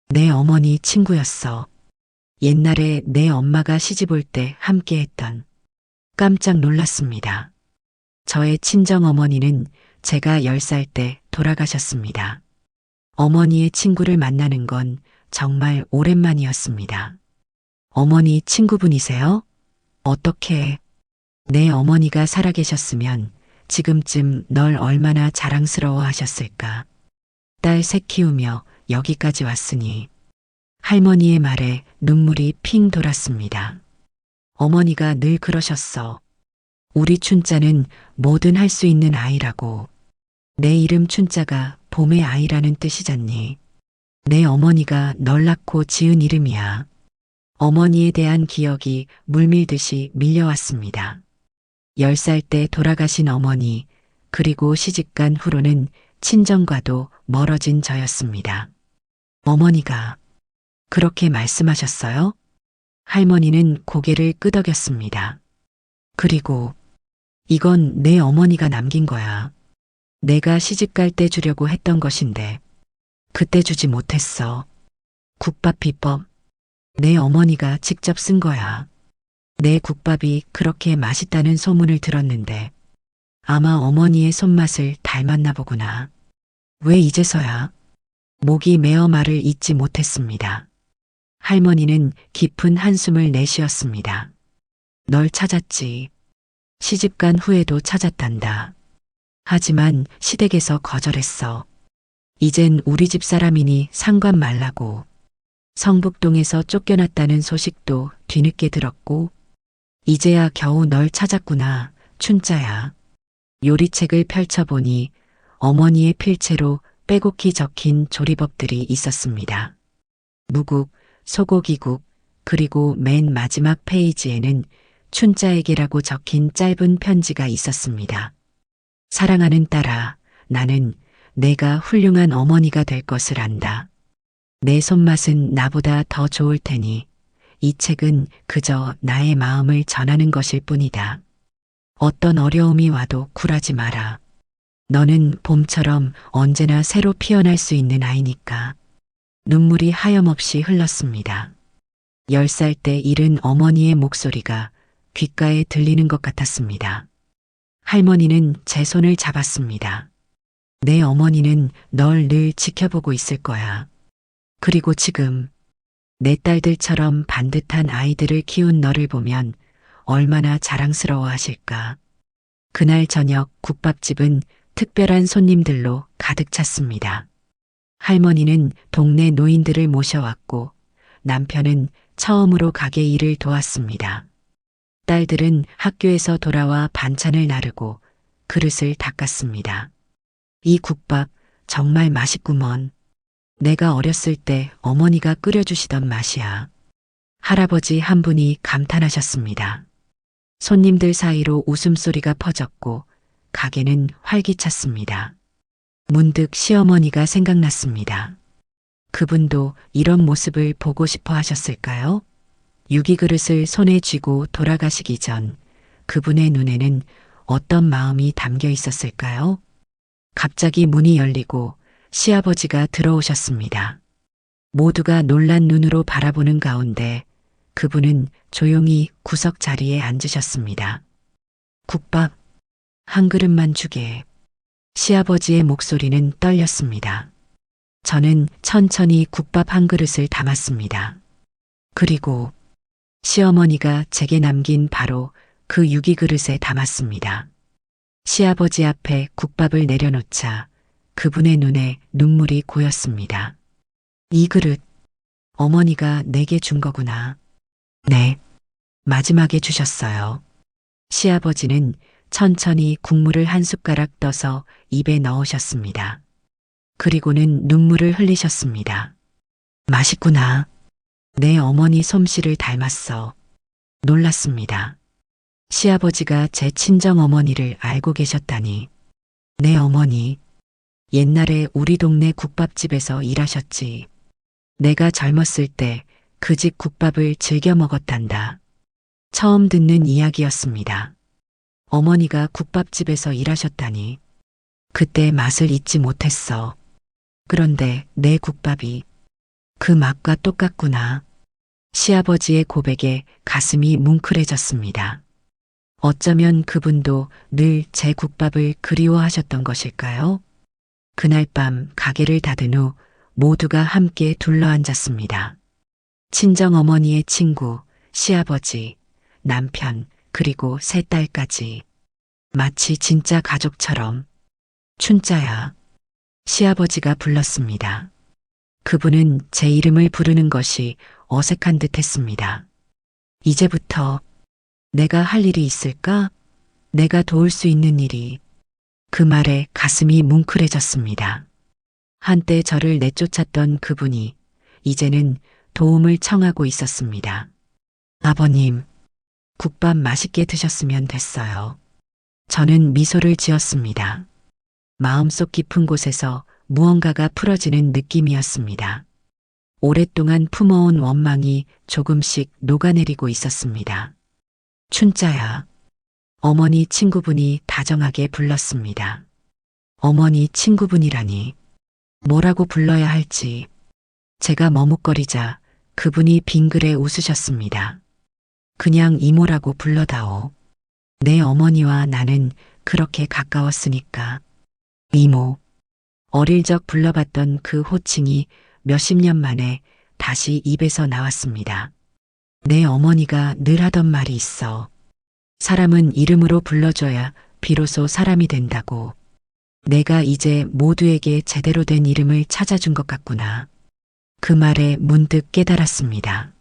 내 어머니 친구였어. 옛날에 내 엄마가 시집올 때 함께했던. 깜짝 놀랐습니다. 저의 친정 어머니는 제가 10살 때 돌아가셨습니다. 어머니의 친구를 만나는 건 정말 오랜만이었습니다. 어머니 친구분이세요? 어떻게? 내 어머니가 살아계셨으면 지금쯤 널 얼마나 자랑스러워 하셨을까. 딸 셋 키우며 여기까지 왔으니. 할머니의 말에 눈물이 핑 돌았습니다. 어머니가 늘 그러셨어. 우리 춘자는 뭐든 할 수 있는 아이라고. 내 이름 춘자가 봄의 아이라는 뜻이잖니. 내 어머니가 널 낳고 지은 이름이야. 어머니에 대한 기억이 물밀듯이 밀려왔습니다. 10살 때 돌아가신 어머니, 그리고 시집간 후로는 친정과도 멀어진 저였습니다. 어머니가 그렇게 말씀하셨어요? 할머니는 고개를 끄덕였습니다. 그리고 이건 내 어머니가 남긴 거야. 내가 시집갈 때 주려고 했던 것인데 그때 주지 못했어. 국밥 비법. 내 어머니가 직접 쓴 거야. 내 국밥이 그렇게 맛있다는 소문을 들었는데 아마 어머니의 손맛을 닮았나 보구나. 왜 이제서야? 목이 메어 말을 잇지 못했습니다. 할머니는 깊은 한숨을 내쉬었습니다. 널 찾았지. 시집간 후에도 찾았단다. 하지만 시댁에서 거절했어. 이젠 우리 집 사람이니 상관 말라고. 성북동에서 쫓겨났다는 소식도 뒤늦게 들었고 이제야 겨우 널 찾았구나, 춘자야. 요리책을 펼쳐보니 어머니의 필체로 빼곡히 적힌 조리법들이 있었습니다. 무국, 소고기국, 그리고 맨 마지막 페이지에는 춘자에게라고 적힌 짧은 편지가 있었습니다. 사랑하는 딸아, 나는 내가 훌륭한 어머니가 될 것을 안다. 내 손맛은 나보다 더 좋을 테니 이 책은 그저 나의 마음을 전하는 것일 뿐이다. 어떤 어려움이 와도 굴하지 마라. 너는 봄처럼 언제나 새로 피어날 수 있는 아이니까. 눈물이 하염없이 흘렀습니다. 10살 때 잃은 어머니의 목소리가 귓가에 들리는 것 같았습니다. 할머니는 제 손을 잡았습니다. 내 어머니는 널 늘 지켜보고 있을 거야. 그리고 지금 내 딸들처럼 반듯한 아이들을 키운 너를 보면 얼마나 자랑스러워 하실까. 그날 저녁 국밥집은 특별한 손님들로 가득 찼습니다. 할머니는 동네 노인들을 모셔왔고 남편은 처음으로 가게 일을 도왔습니다. 딸들은 학교에서 돌아와 반찬을 나르고 그릇을 닦았습니다. 이 국밥 정말 맛있구먼. 내가 어렸을 때 어머니가 끓여주시던 맛이야. 할아버지 한 분이 감탄하셨습니다. 손님들 사이로 웃음소리가 퍼졌고 가게는 활기찼습니다. 문득 시어머니가 생각났습니다. 그분도 이런 모습을 보고 싶어 하셨을까요? 유기그릇을 손에 쥐고 돌아가시기 전 그분의 눈에는 어떤 마음이 담겨 있었을까요? 갑자기 문이 열리고 시아버지가 들어오셨습니다. 모두가 놀란 눈으로 바라보는 가운데 그분은 조용히 구석 자리에 앉으셨습니다. 국밥 한 그릇만 주게. 시아버지의 목소리는 떨렸습니다. 저는 천천히 국밥 한 그릇을 담았습니다. 그리고 시어머니가 제게 남긴 바로 그 유기그릇에 담았습니다. 시아버지 앞에 국밥을 내려놓자 그분의 눈에 눈물이 고였습니다. 이 그릇, 어머니가 내게 준 거구나. 네, 마지막에 주셨어요. 시아버지는 천천히 국물을 한 숟가락 떠서 입에 넣으셨습니다. 그리고는 눈물을 흘리셨습니다. 맛있구나. 내 어머니 솜씨를 닮았어. 놀랐습니다. 시아버지가 제 친정 어머니를 알고 계셨다니. 내 어머니, 옛날에 우리 동네 국밥집에서 일하셨지. 내가 젊었을 때 그 집 국밥을 즐겨 먹었단다. 처음 듣는 이야기였습니다. 어머니가 국밥집에서 일하셨다니. 그때 맛을 잊지 못했어. 그런데 내 국밥이 그 맛과 똑같구나. 시아버지의 고백에 가슴이 뭉클해졌습니다. 어쩌면 그분도 늘 제 국밥을 그리워하셨던 것일까요? 그날 밤 가게를 닫은 후 모두가 함께 둘러앉았습니다. 친정어머니의 친구, 시아버지, 남편, 그리고 세 딸까지. 마치 진짜 가족처럼. 춘자야. 시아버지가 불렀습니다. 그분은 제 이름을 부르는 것이 어색한 듯 했습니다. 이제부터 내가 할 일이 있을까? 내가 도울 수 있는 일이. 그 말에 가슴이 뭉클해졌습니다. 한때 저를 내쫓았던 그분이 이제는 도움을 청하고 있었습니다. 아버님, 국밥 맛있게 드셨으면 됐어요. 저는 미소를 지었습니다. 마음속 깊은 곳에서 무언가가 풀어지는 느낌이었습니다. 오랫동안 품어온 원망이 조금씩 녹아내리고 있었습니다. 춘자야. 어머니 친구분이 다정하게 불렀습니다. 어머니 친구분이라니. 뭐라고 불러야 할지. 제가 머뭇거리자 그분이 빙그레 웃으셨습니다. 그냥 이모라고 불러다오. 내 어머니와 나는 그렇게 가까웠으니까. 이모. 어릴 적 불러봤던 그 호칭이 몇십 년 만에 다시 입에서 나왔습니다. 내 어머니가 늘 하던 말이 있어. 사람은 이름으로 불러줘야 비로소 사람이 된다고. 내가 이제 모두에게 제대로 된 이름을 찾아준 것 같구나. 그 말에 문득 깨달았습니다.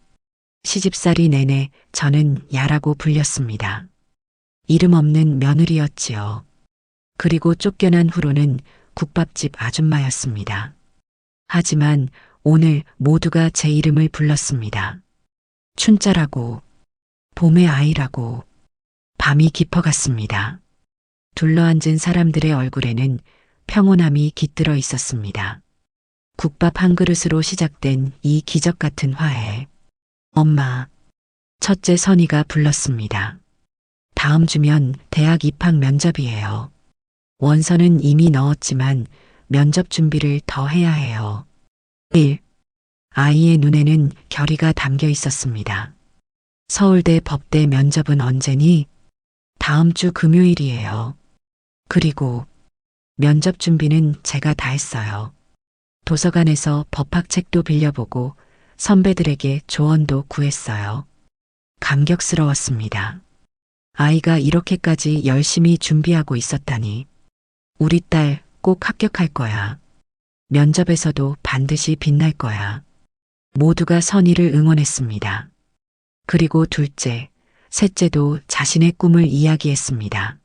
시집살이 내내 저는 야라고 불렸습니다. 이름 없는 며느리였지요. 그리고 쫓겨난 후로는 국밥집 아줌마였습니다. 하지만 오늘 모두가 제 이름을 불렀습니다. 춘자라고, 봄의 아이라고. 밤이 깊어갔습니다. 둘러앉은 사람들의 얼굴에는 평온함이 깃들어 있었습니다. 국밥 한 그릇으로 시작된 이 기적 같은 화해. 엄마, 첫째 선이가 불렀습니다. 다음 주면 대학 입학 면접이에요. 원서는 이미 넣었지만 면접 준비를 더 해야 해요. 1. 아이의 눈에는 결의가 담겨 있었습니다. 서울대 법대 면접은 언제니? 다음 주 금요일이에요. 그리고 면접 준비는 제가 다 했어요. 도서관에서 법학책도 빌려보고 선배들에게 조언도 구했어요. 감격스러웠습니다. 아이가 이렇게까지 열심히 준비하고 있었다니. 우리 딸 꼭 합격할 거야. 면접에서도 반드시 빛날 거야. 모두가 선의를 응원했습니다. 그리고 둘째, 셋째도 자신의 꿈을 이야기했습니다.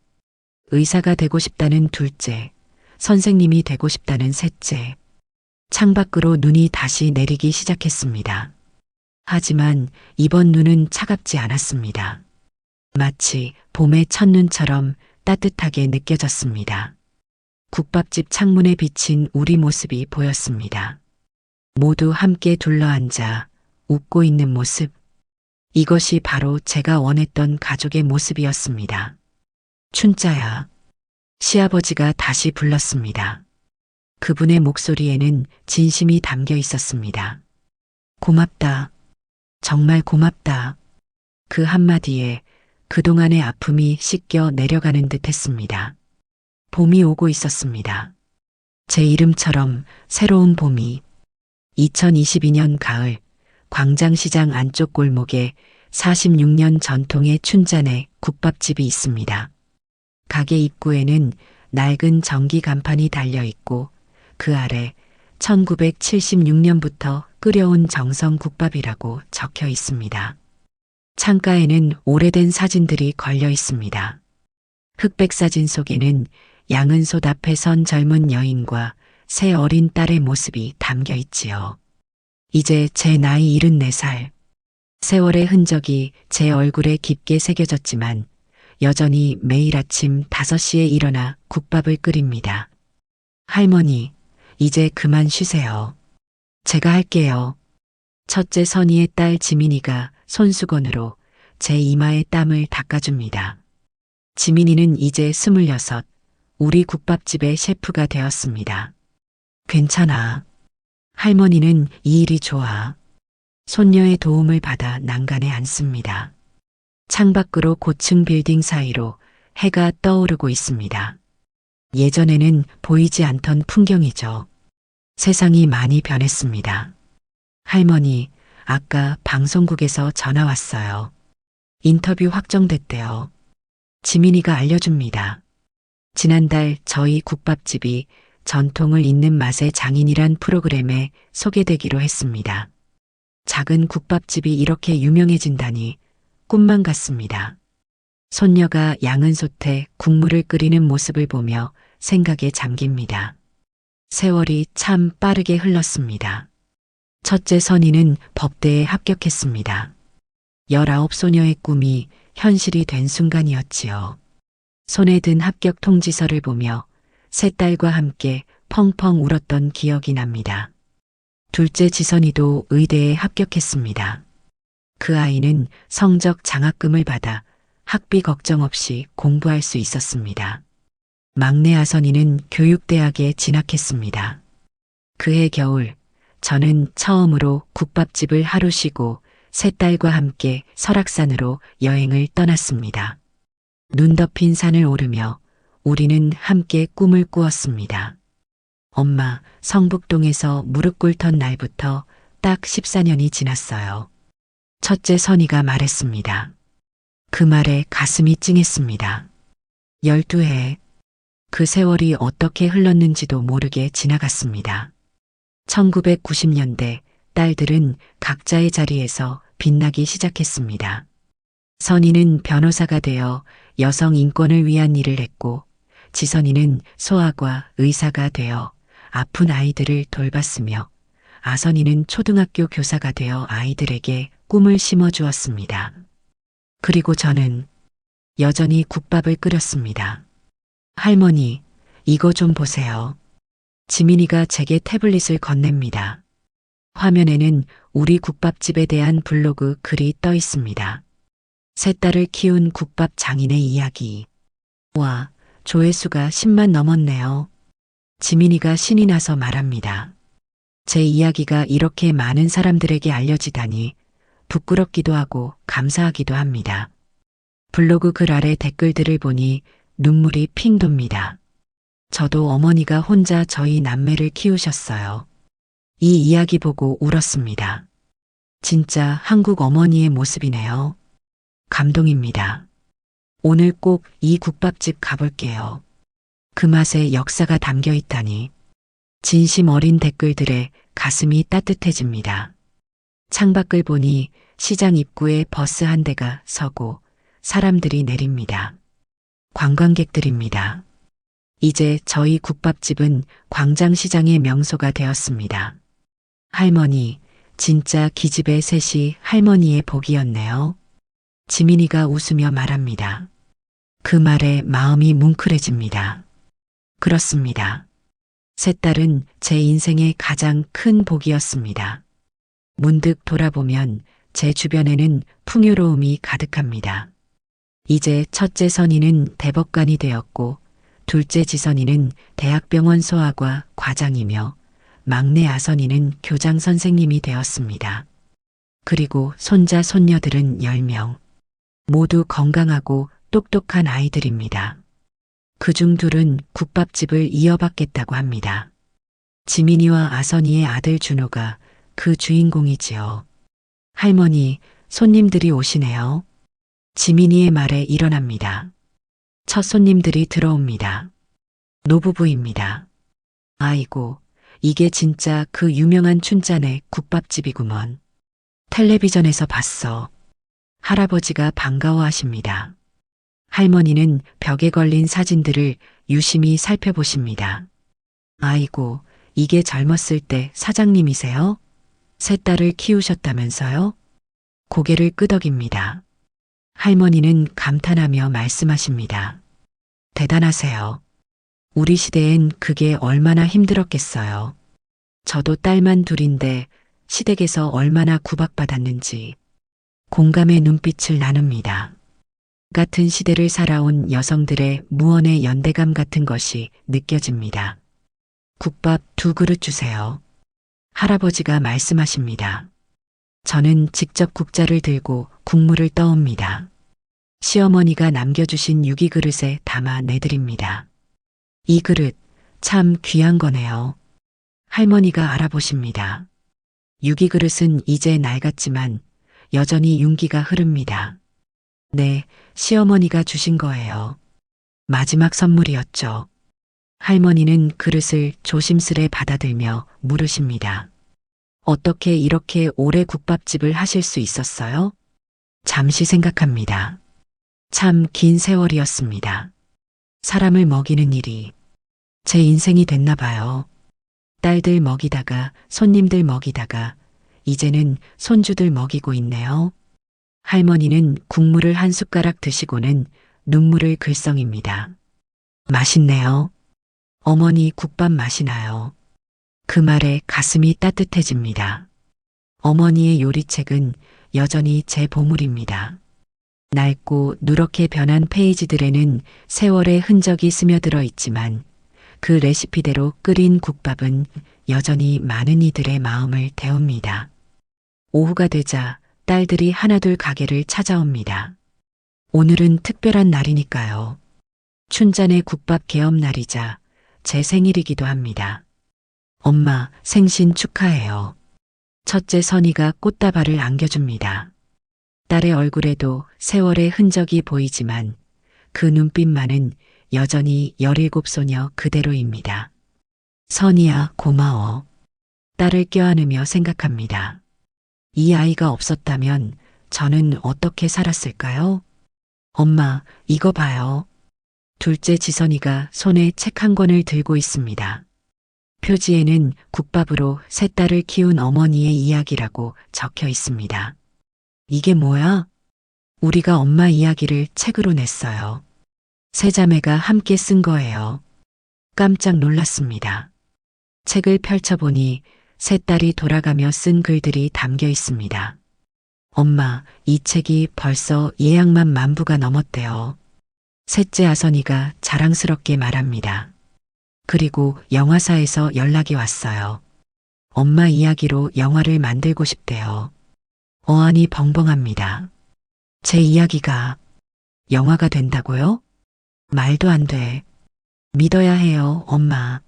의사가 되고 싶다는 둘째, 선생님이 되고 싶다는 셋째. 창밖으로 눈이 다시 내리기 시작했습니다. 하지만 이번 눈은 차갑지 않았습니다. 마치 봄의 첫눈처럼 따뜻하게 느껴졌습니다. 국밥집 창문에 비친 우리 모습이 보였습니다. 모두 함께 둘러앉아 웃고 있는 모습. 이것이 바로 제가 원했던 가족의 모습이었습니다. 춘자야. 시아버지가 다시 불렀습니다. 그분의 목소리에는 진심이 담겨 있었습니다. 고맙다. 정말 고맙다. 그 한마디에 그동안의 아픔이 씻겨 내려가는 듯 했습니다. 봄이 오고 있었습니다. 제 이름처럼 새로운 봄이. 2022년 가을 광장시장 안쪽 골목에 46년 전통의 춘자네 국밥집이 있습니다. 가게 입구에는 낡은 전기 간판이 달려 있고 그 아래 1976년부터 끓여온 정성 국밥이라고 적혀 있습니다. 창가에는 오래된 사진들이 걸려 있습니다. 흑백 사진 속에는 양은솥 앞에 선 젊은 여인과 새 어린 딸의 모습이 담겨 있지요. 이제 제 나이 74살. 세월의 흔적이 제 얼굴에 깊게 새겨졌지만 여전히 매일 아침 5시에 일어나 국밥을 끓입니다. 할머니, 이제 그만 쉬세요. 제가 할게요. 첫째 선희의 딸 지민이가 손수건으로 제 이마에 땀을 닦아줍니다. 지민이는 이제 26, 우리 국밥집의 셰프가 되었습니다. 괜찮아. 할머니는 이 일이 좋아. 손녀의 도움을 받아 난간에 앉습니다. 창밖으로 고층 빌딩 사이로 해가 떠오르고 있습니다. 예전에는 보이지 않던 풍경이죠. 세상이 많이 변했습니다. 할머니, 아까 방송국에서 전화 왔어요. 인터뷰 확정됐대요. 지민이가 알려줍니다. 지난달 저희 국밥집이 전통을 잇는 맛의 장인이란 프로그램에 소개되기로 했습니다. 작은 국밥집이 이렇게 유명해진다니 꿈만 같습니다. 손녀가 양은솥에 국물을 끓이는 모습을 보며 생각에 잠깁니다. 세월이 참 빠르게 흘렀습니다. 첫째 선희는 법대에 합격했습니다. 19 소녀의 꿈이 현실이 된 순간이었지요. 손에 든 합격 통지서를 보며 세 딸과 함께 펑펑 울었던 기억이 납니다. 둘째 지선이도 의대에 합격했습니다. 그 아이는 성적 장학금을 받아 학비 걱정 없이 공부할 수 있었습니다. 막내 아선이는 교육대학에 진학했습니다. 그해 겨울 저는 처음으로 국밥집을 하루 쉬고 세 딸과 함께 설악산으로 여행을 떠났습니다. 눈 덮인 산을 오르며 우리는 함께 꿈을 꾸었습니다. 엄마, 성북동에서 무릎 꿇던 날부터 딱 14년이 지났어요. 첫째 선이가 말했습니다. 그 말에 가슴이 찡했습니다. 12해. 그 세월이 어떻게 흘렀는지도 모르게 지나갔습니다. 1990년대 딸들은 각자의 자리에서 빛나기 시작했습니다. 선이는 변호사가 되어 여성 인권을 위한 일을 했고, 지선이는 소아과 의사가 되어 아픈 아이들을 돌봤으며, 아선이는 초등학교 교사가 되어 아이들에게 꿈을 심어주었습니다. 그리고 저는 여전히 국밥을 끓였습니다. 할머니, 이거 좀 보세요. 지민이가 제게 태블릿을 건넵니다. 화면에는 우리 국밥집에 대한 블로그 글이 떠 있습니다. 세 딸을 키운 국밥 장인의 이야기. 와, 조회수가 10만 넘었네요. 지민이가 신이 나서 말합니다. 제 이야기가 이렇게 많은 사람들에게 알려지다니 부끄럽기도 하고 감사하기도 합니다. 블로그 글 아래 댓글들을 보니 눈물이 핑 돕니다. 저도 어머니가 혼자 저희 남매를 키우셨어요. 이 이야기 보고 울었습니다. 진짜 한국 어머니의 모습이네요. 감동입니다. 오늘 꼭 이 국밥집 가볼게요. 그 맛에 역사가 담겨 있다니. 진심 어린 댓글들에 가슴이 따뜻해집니다. 창밖을 보니 시장 입구에 버스 한 대가 서고 사람들이 내립니다. 관광객들입니다. 이제 저희 국밥집은 광장시장의 명소가 되었습니다. 할머니, 진짜 기집애 셋이 할머니의 복이었네요. 지민이가 웃으며 말합니다. 그 말에 마음이 뭉클해집니다. 그렇습니다. 세 딸은 제 인생의 가장 큰 복이었습니다. 문득 돌아보면 제 주변에는 풍요로움이 가득합니다. 이제 첫째 선이는 대법관이 되었고, 둘째 지선이는 대학병원 소아과 과장이며, 막내 아선이는 교장 선생님이 되었습니다. 그리고 손자 손녀들은 10명. 모두 건강하고 똑똑한 아이들입니다. 그중 둘은 국밥집을 이어받겠다고 합니다. 지민이와 아선이의 아들 준호가 그 주인공이지요. 할머니, 손님들이 오시네요. 지민이의 말에 일어납니다. 첫 손님들이 들어옵니다. 노부부입니다. 아이고, 이게 진짜 그 유명한 춘자네 국밥집이구먼. 텔레비전에서 봤어. 할아버지가 반가워하십니다. 할머니는 벽에 걸린 사진들을 유심히 살펴보십니다. 아이고, 이게 젊었을 때 사장님이세요? 세 딸을 키우셨다면서요? 고개를 끄덕입니다. 할머니는 감탄하며 말씀하십니다. 대단하세요. 우리 시대엔 그게 얼마나 힘들었겠어요. 저도 딸만 둘인데 시댁에서 얼마나 구박받았는지 공감의 눈빛을 나눕니다. 같은 시대를 살아온 여성들의 무언의 연대감 같은 것이 느껴집니다. 국밥 2그릇 주세요. 할아버지가 말씀하십니다. 저는 직접 국자를 들고 국물을 떠옵니다. 시어머니가 남겨주신 유기그릇에 담아 내드립니다. 이 그릇 참 귀한 거네요. 할머니가 알아보십니다. 유기그릇은 이제 낡았지만 여전히 윤기가 흐릅니다. 네, 시어머니가 주신 거예요. 마지막 선물이었죠. 할머니는 그릇을 조심스레 받아들며 물으십니다. 어떻게 이렇게 오래 국밥집을 하실 수 있었어요? 잠시 생각합니다. 참 긴 세월이었습니다. 사람을 먹이는 일이 제 인생이 됐나 봐요. 딸들 먹이다가 손님들 먹이다가 이제는 손주들 먹이고 있네요. 할머니는 국물을 한 숟가락 드시고는 눈물을 글썽입니다. 맛있네요. 어머니 국밥 맛이 나요. 그 말에 가슴이 따뜻해집니다. 어머니의 요리책은 여전히 제 보물입니다. 낡고 누렇게 변한 페이지들에는 세월의 흔적이 스며들어 있지만 그 레시피대로 끓인 국밥은 여전히 많은 이들의 마음을 데웁니다. 오후가 되자 딸들이 하나둘 가게를 찾아옵니다. 오늘은 특별한 날이니까요. 춘잔의 국밥 개업 날이자 제 생일이기도 합니다. 엄마 생신 축하해요. 첫째 선이가 꽃다발을 안겨줍니다. 딸의 얼굴에도 세월의 흔적이 보이지만 그 눈빛만은 여전히 17소녀 그대로입니다. 선이야 고마워. 딸을 껴안으며 생각합니다. 이 아이가 없었다면 저는 어떻게 살았을까요? 엄마, 이거 봐요. 둘째 지선이가 손에 책 한 권을 들고 있습니다. 표지에는 국밥으로 세 딸을 키운 어머니의 이야기라고 적혀 있습니다. 이게 뭐야? 우리가 엄마 이야기를 책으로 냈어요. 세 자매가 함께 쓴 거예요. 깜짝 놀랐습니다. 책을 펼쳐보니 세 딸이 돌아가며 쓴 글들이 담겨 있습니다. 엄마, 이 책이 벌써 예약만 10,000부가 넘었대요. 셋째 아선이가 자랑스럽게 말합니다. 그리고 영화사에서 연락이 왔어요. 엄마 이야기로 영화를 만들고 싶대요. 어안이 벙벙합니다. 제 이야기가 영화가 된다고요? 말도 안 돼. 믿어야 해요, 엄마.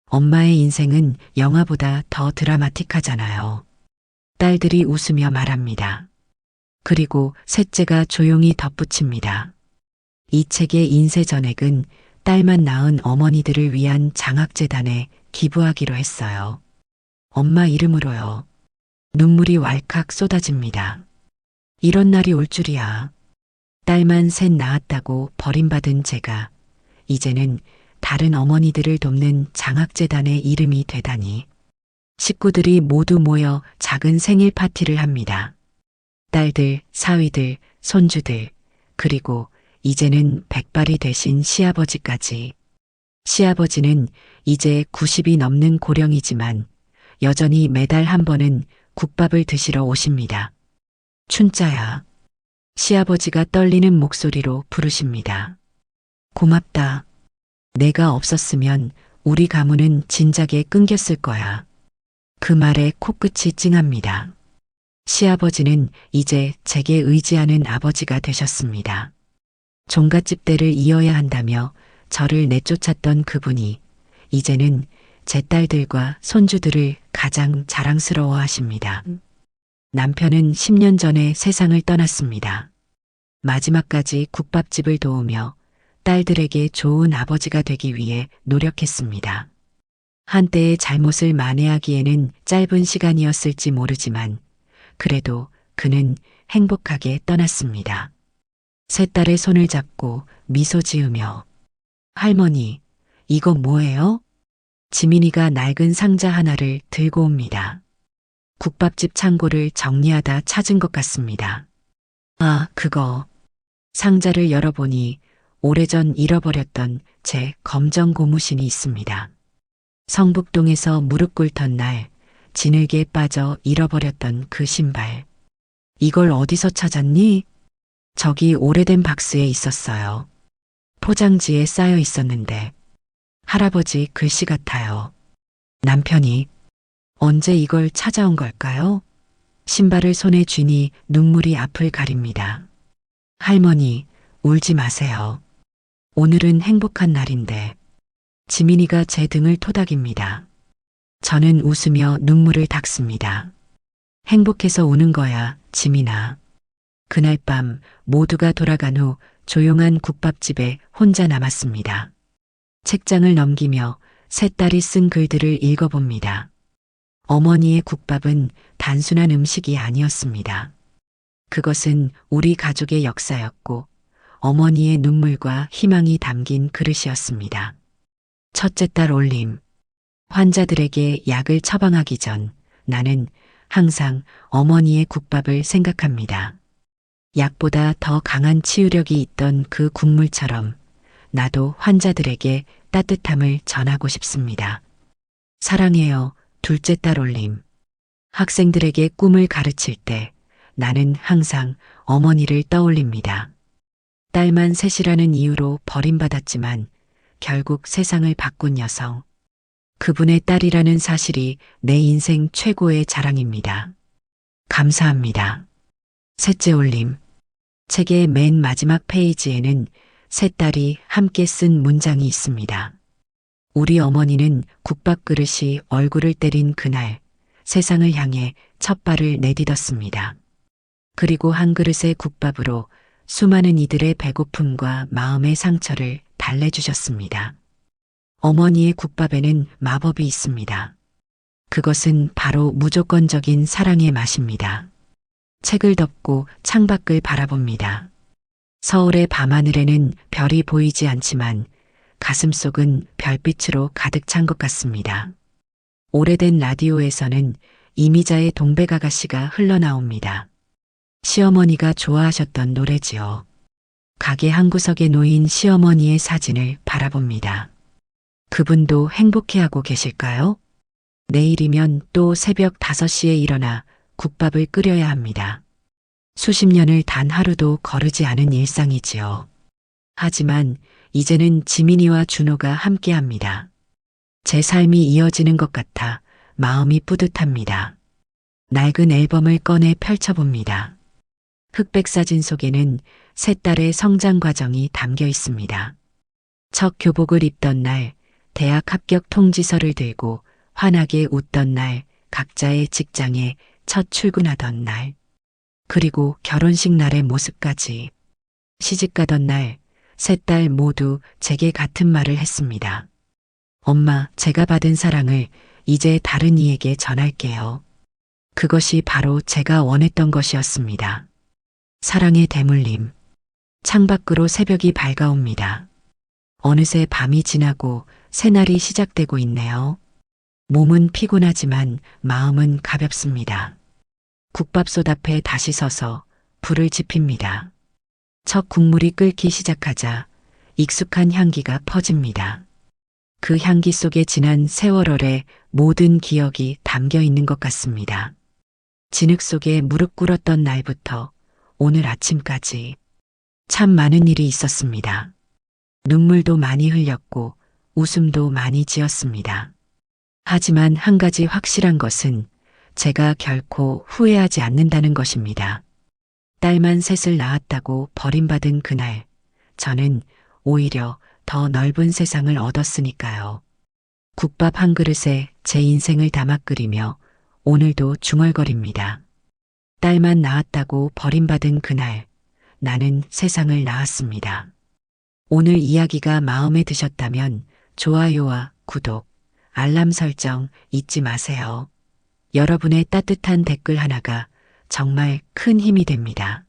엄마의 인생은 영화보다 더 드라마틱하잖아요. 딸들이 웃으며 말합니다. 그리고 셋째가 조용히 덧붙입니다. 이 책의 인쇄 전액은 딸만 낳은 어머니들을 위한 장학재단에 기부하기로 했어요. 엄마 이름으로요. 눈물이 왈칵 쏟아집니다. 이런 날이 올 줄이야. 딸만 셋 낳았다고 버림받은 제가 이제는 다른 어머니들을 돕는 장학재단의 이름이 되다니. 식구들이 모두 모여 작은 생일 파티를 합니다. 딸들, 사위들, 손주들, 그리고 이제는 백발이 되신 시아버지까지. 시아버지는 이제 90이 넘는 고령이지만 여전히 매달 한 번은 국밥을 드시러 오십니다. 춘자야. 시아버지가 떨리는 목소리로 부르십니다. 고맙다. 내가 없었으면 우리 가문은 진작에 끊겼을 거야. 그 말에 코끝이 찡합니다. 시아버지는 이제 제게 의지하는 아버지가 되셨습니다. 종갓집대를 이어야 한다며 저를 내쫓았던 그분이 이제는 제 딸들과 손주들을 가장 자랑스러워 하십니다. 남편은 10년 전에 세상을 떠났습니다. 마지막까지 국밥집을 도우며 딸들에게 좋은 아버지가 되기 위해 노력했습니다. 한때의 잘못을 만회하기에는 짧은 시간이었을지 모르지만 그래도 그는 행복하게 떠났습니다. 세 딸의 손을 잡고 미소 지으며 할머니, 이거 뭐예요? 지민이가 낡은 상자 하나를 들고 옵니다. 국밥집 창고를 정리하다 찾은 것 같습니다. 아, 그거. 상자를 열어보니 오래전 잃어버렸던 제 검정 고무신이 있습니다. 성북동에서 무릎 꿇던 날 진흙에 빠져 잃어버렸던 그 신발. 이걸 어디서 찾았니? 저기 오래된 박스에 있었어요. 포장지에 쌓여 있었는데 할아버지 글씨 같아요. 남편이 언제 이걸 찾아온 걸까요? 신발을 손에 쥐니 눈물이 앞을 가립니다. 할머니, 울지 마세요. 오늘은 행복한 날인데. 지민이가 제 등을 토닥입니다. 저는 웃으며 눈물을 닦습니다. 행복해서 우는 거야, 지민아. 그날 밤 모두가 돌아간 후 조용한 국밥집에 혼자 남았습니다. 책장을 넘기며 세 딸이 쓴 글들을 읽어봅니다. 어머니의 국밥은 단순한 음식이 아니었습니다. 그것은 우리 가족의 역사였고 어머니의 눈물과 희망이 담긴 그릇이었습니다. 첫째 딸 올림. 환자들에게 약을 처방하기 전 나는 항상 어머니의 국밥을 생각합니다. 약보다 더 강한 치유력이 있던 그 국물처럼 나도 환자들에게 따뜻함을 전하고 싶습니다. 사랑해요, 둘째 딸 올림. 학생들에게 꿈을 가르칠 때 나는 항상 어머니를 떠올립니다. 딸만 셋이라는 이유로 버림받았지만 결국 세상을 바꾼 여성. 그분의 딸이라는 사실이 내 인생 최고의 자랑입니다. 감사합니다. 셋째 올림. 책의 맨 마지막 페이지에는 세 딸이 함께 쓴 문장이 있습니다. 우리 어머니는 국밥 그릇이 얼굴을 때린 그날 세상을 향해 첫 발을 내딛었습니다. 그리고 한 그릇의 국밥으로 수많은 이들의 배고픔과 마음의 상처를 달래주셨습니다. 어머니의 국밥에는 마법이 있습니다. 그것은 바로 무조건적인 사랑의 맛입니다. 책을 덮고 창밖을 바라봅니다. 서울의 밤하늘에는 별이 보이지 않지만 가슴속은 별빛으로 가득 찬 것 같습니다. 오래된 라디오에서는 이미자의 동백아가씨가 흘러나옵니다. 시어머니가 좋아하셨던 노래지요. 가게 한 구석에 놓인 시어머니의 사진을 바라봅니다. 그분도 행복해하고 계실까요? 내일이면 또 새벽 5시에 일어나 국밥을 끓여야 합니다. 수십 년을 단 하루도 거르지 않은 일상이지요. 하지만 이제는 지민이와 준호가 함께합니다. 제 삶이 이어지는 것 같아 마음이 뿌듯합니다. 낡은 앨범을 꺼내 펼쳐봅니다. 흑백 사진 속에는 세 딸의 성장 과정이 담겨 있습니다. 첫 교복을 입던 날, 대학 합격 통지서를 들고 환하게 웃던 날, 각자의 직장에 첫 출근하던 날, 그리고 결혼식 날의 모습까지. 시집가던 날, 세 딸 모두 제게 같은 말을 했습니다. 엄마, 제가 받은 사랑을 이제 다른 이에게 전할게요. 그것이 바로 제가 원했던 것이었습니다. 사랑의 대물림. 창밖으로 새벽이 밝아옵니다. 어느새 밤이 지나고 새날이 시작되고 있네요. 몸은 피곤하지만 마음은 가볍습니다. 국밥솥 앞에 다시 서서 불을 지핍니다. 첫 국물이 끓기 시작하자 익숙한 향기가 퍼집니다. 그 향기 속에 지난 세월월의 모든 기억이 담겨 있는 것 같습니다. 진흙 속에 무릎 꿇었던 날부터 오늘 아침까지 참 많은 일이 있었습니다. 눈물도 많이 흘렸고 웃음도 많이 지었습니다. 하지만 한 가지 확실한 것은 제가 결코 후회하지 않는다는 것입니다. 딸만 셋을 낳았다고 버림받은 그날, 저는 오히려 더 넓은 세상을 얻었으니까요. 국밥 한 그릇에 제 인생을 담아 끓이며 오늘도 중얼거립니다. 딸만 낳았다고 버림받은 그날, 나는 세상을 낳았습니다. 오늘 이야기가 마음에 드셨다면 좋아요와 구독, 알람 설정 잊지 마세요. 여러분의 따뜻한 댓글 하나가 정말 큰 힘이 됩니다.